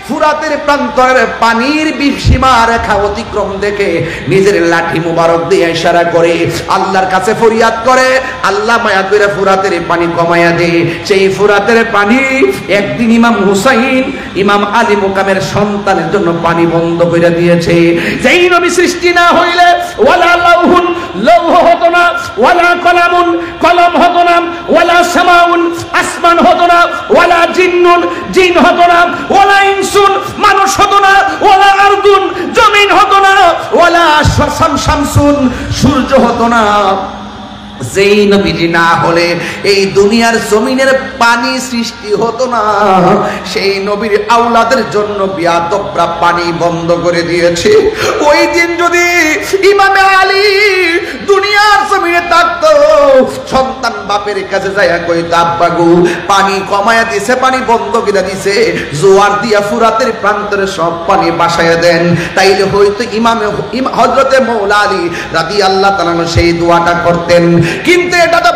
ফুরাতের প্রান্তরের পানির সীমা রেখা অতিক্রম দেখে নিজের লাঠি মুবারক দিয়ে ইশারা করে আল্লাহর কাছে ফরিয়াদ করে, আল্লাহ মায়া করে ফুরাতের পানি কমায়া দে। সেই ফুরাতের পানি একদিন ইমাম হুসাইন, ইমাম আলী মুকামের সন্তানের জন্য পানি বন্ধ করে দিয়েছে। যেই নবী সৃষ্টি না হইলে ওয়ালা লাউহুন, লৌহ হতো না, ওয়ালা কলামুন, কলম হতো না, ওয়ালা সামাউন, আসমান হতো না, ওয়ালা জিন্নুন, জিন হতো না, ওয়ালা ইনসুন, মানুষ হতো না, ওয়ালা আরদুন, জমিন হতো না, ওয়ালা শামসুন, সূর্য হতো না। যেই নবীজি না হলে এই দুনিয়ার জমিনের পানি সৃষ্টি হতো না। সেই নবীর আওলাদের জন্য বিয়াদবরা পানি বন্ধ করে দিয়েছে। ওই দিন যদি ইমামে আলী দুনিয়ার জমিনে থাকতো, সন্তান বাপের কাছে যাইয়া কইতো, আব্বা গো পানি কমায়া দিছে, পানি বন্ধ করে দিছে, জোয়ার দিয়া ফুরাতের প্রান্তরে সব পানি বাসায়া দেন, তাইলে হয়তো ইমামে হযরতে মাওলা আলী রাদিয়াল্লাহু তাআলা সেই দোয়াটা করতেন। কিন্তু এটা তো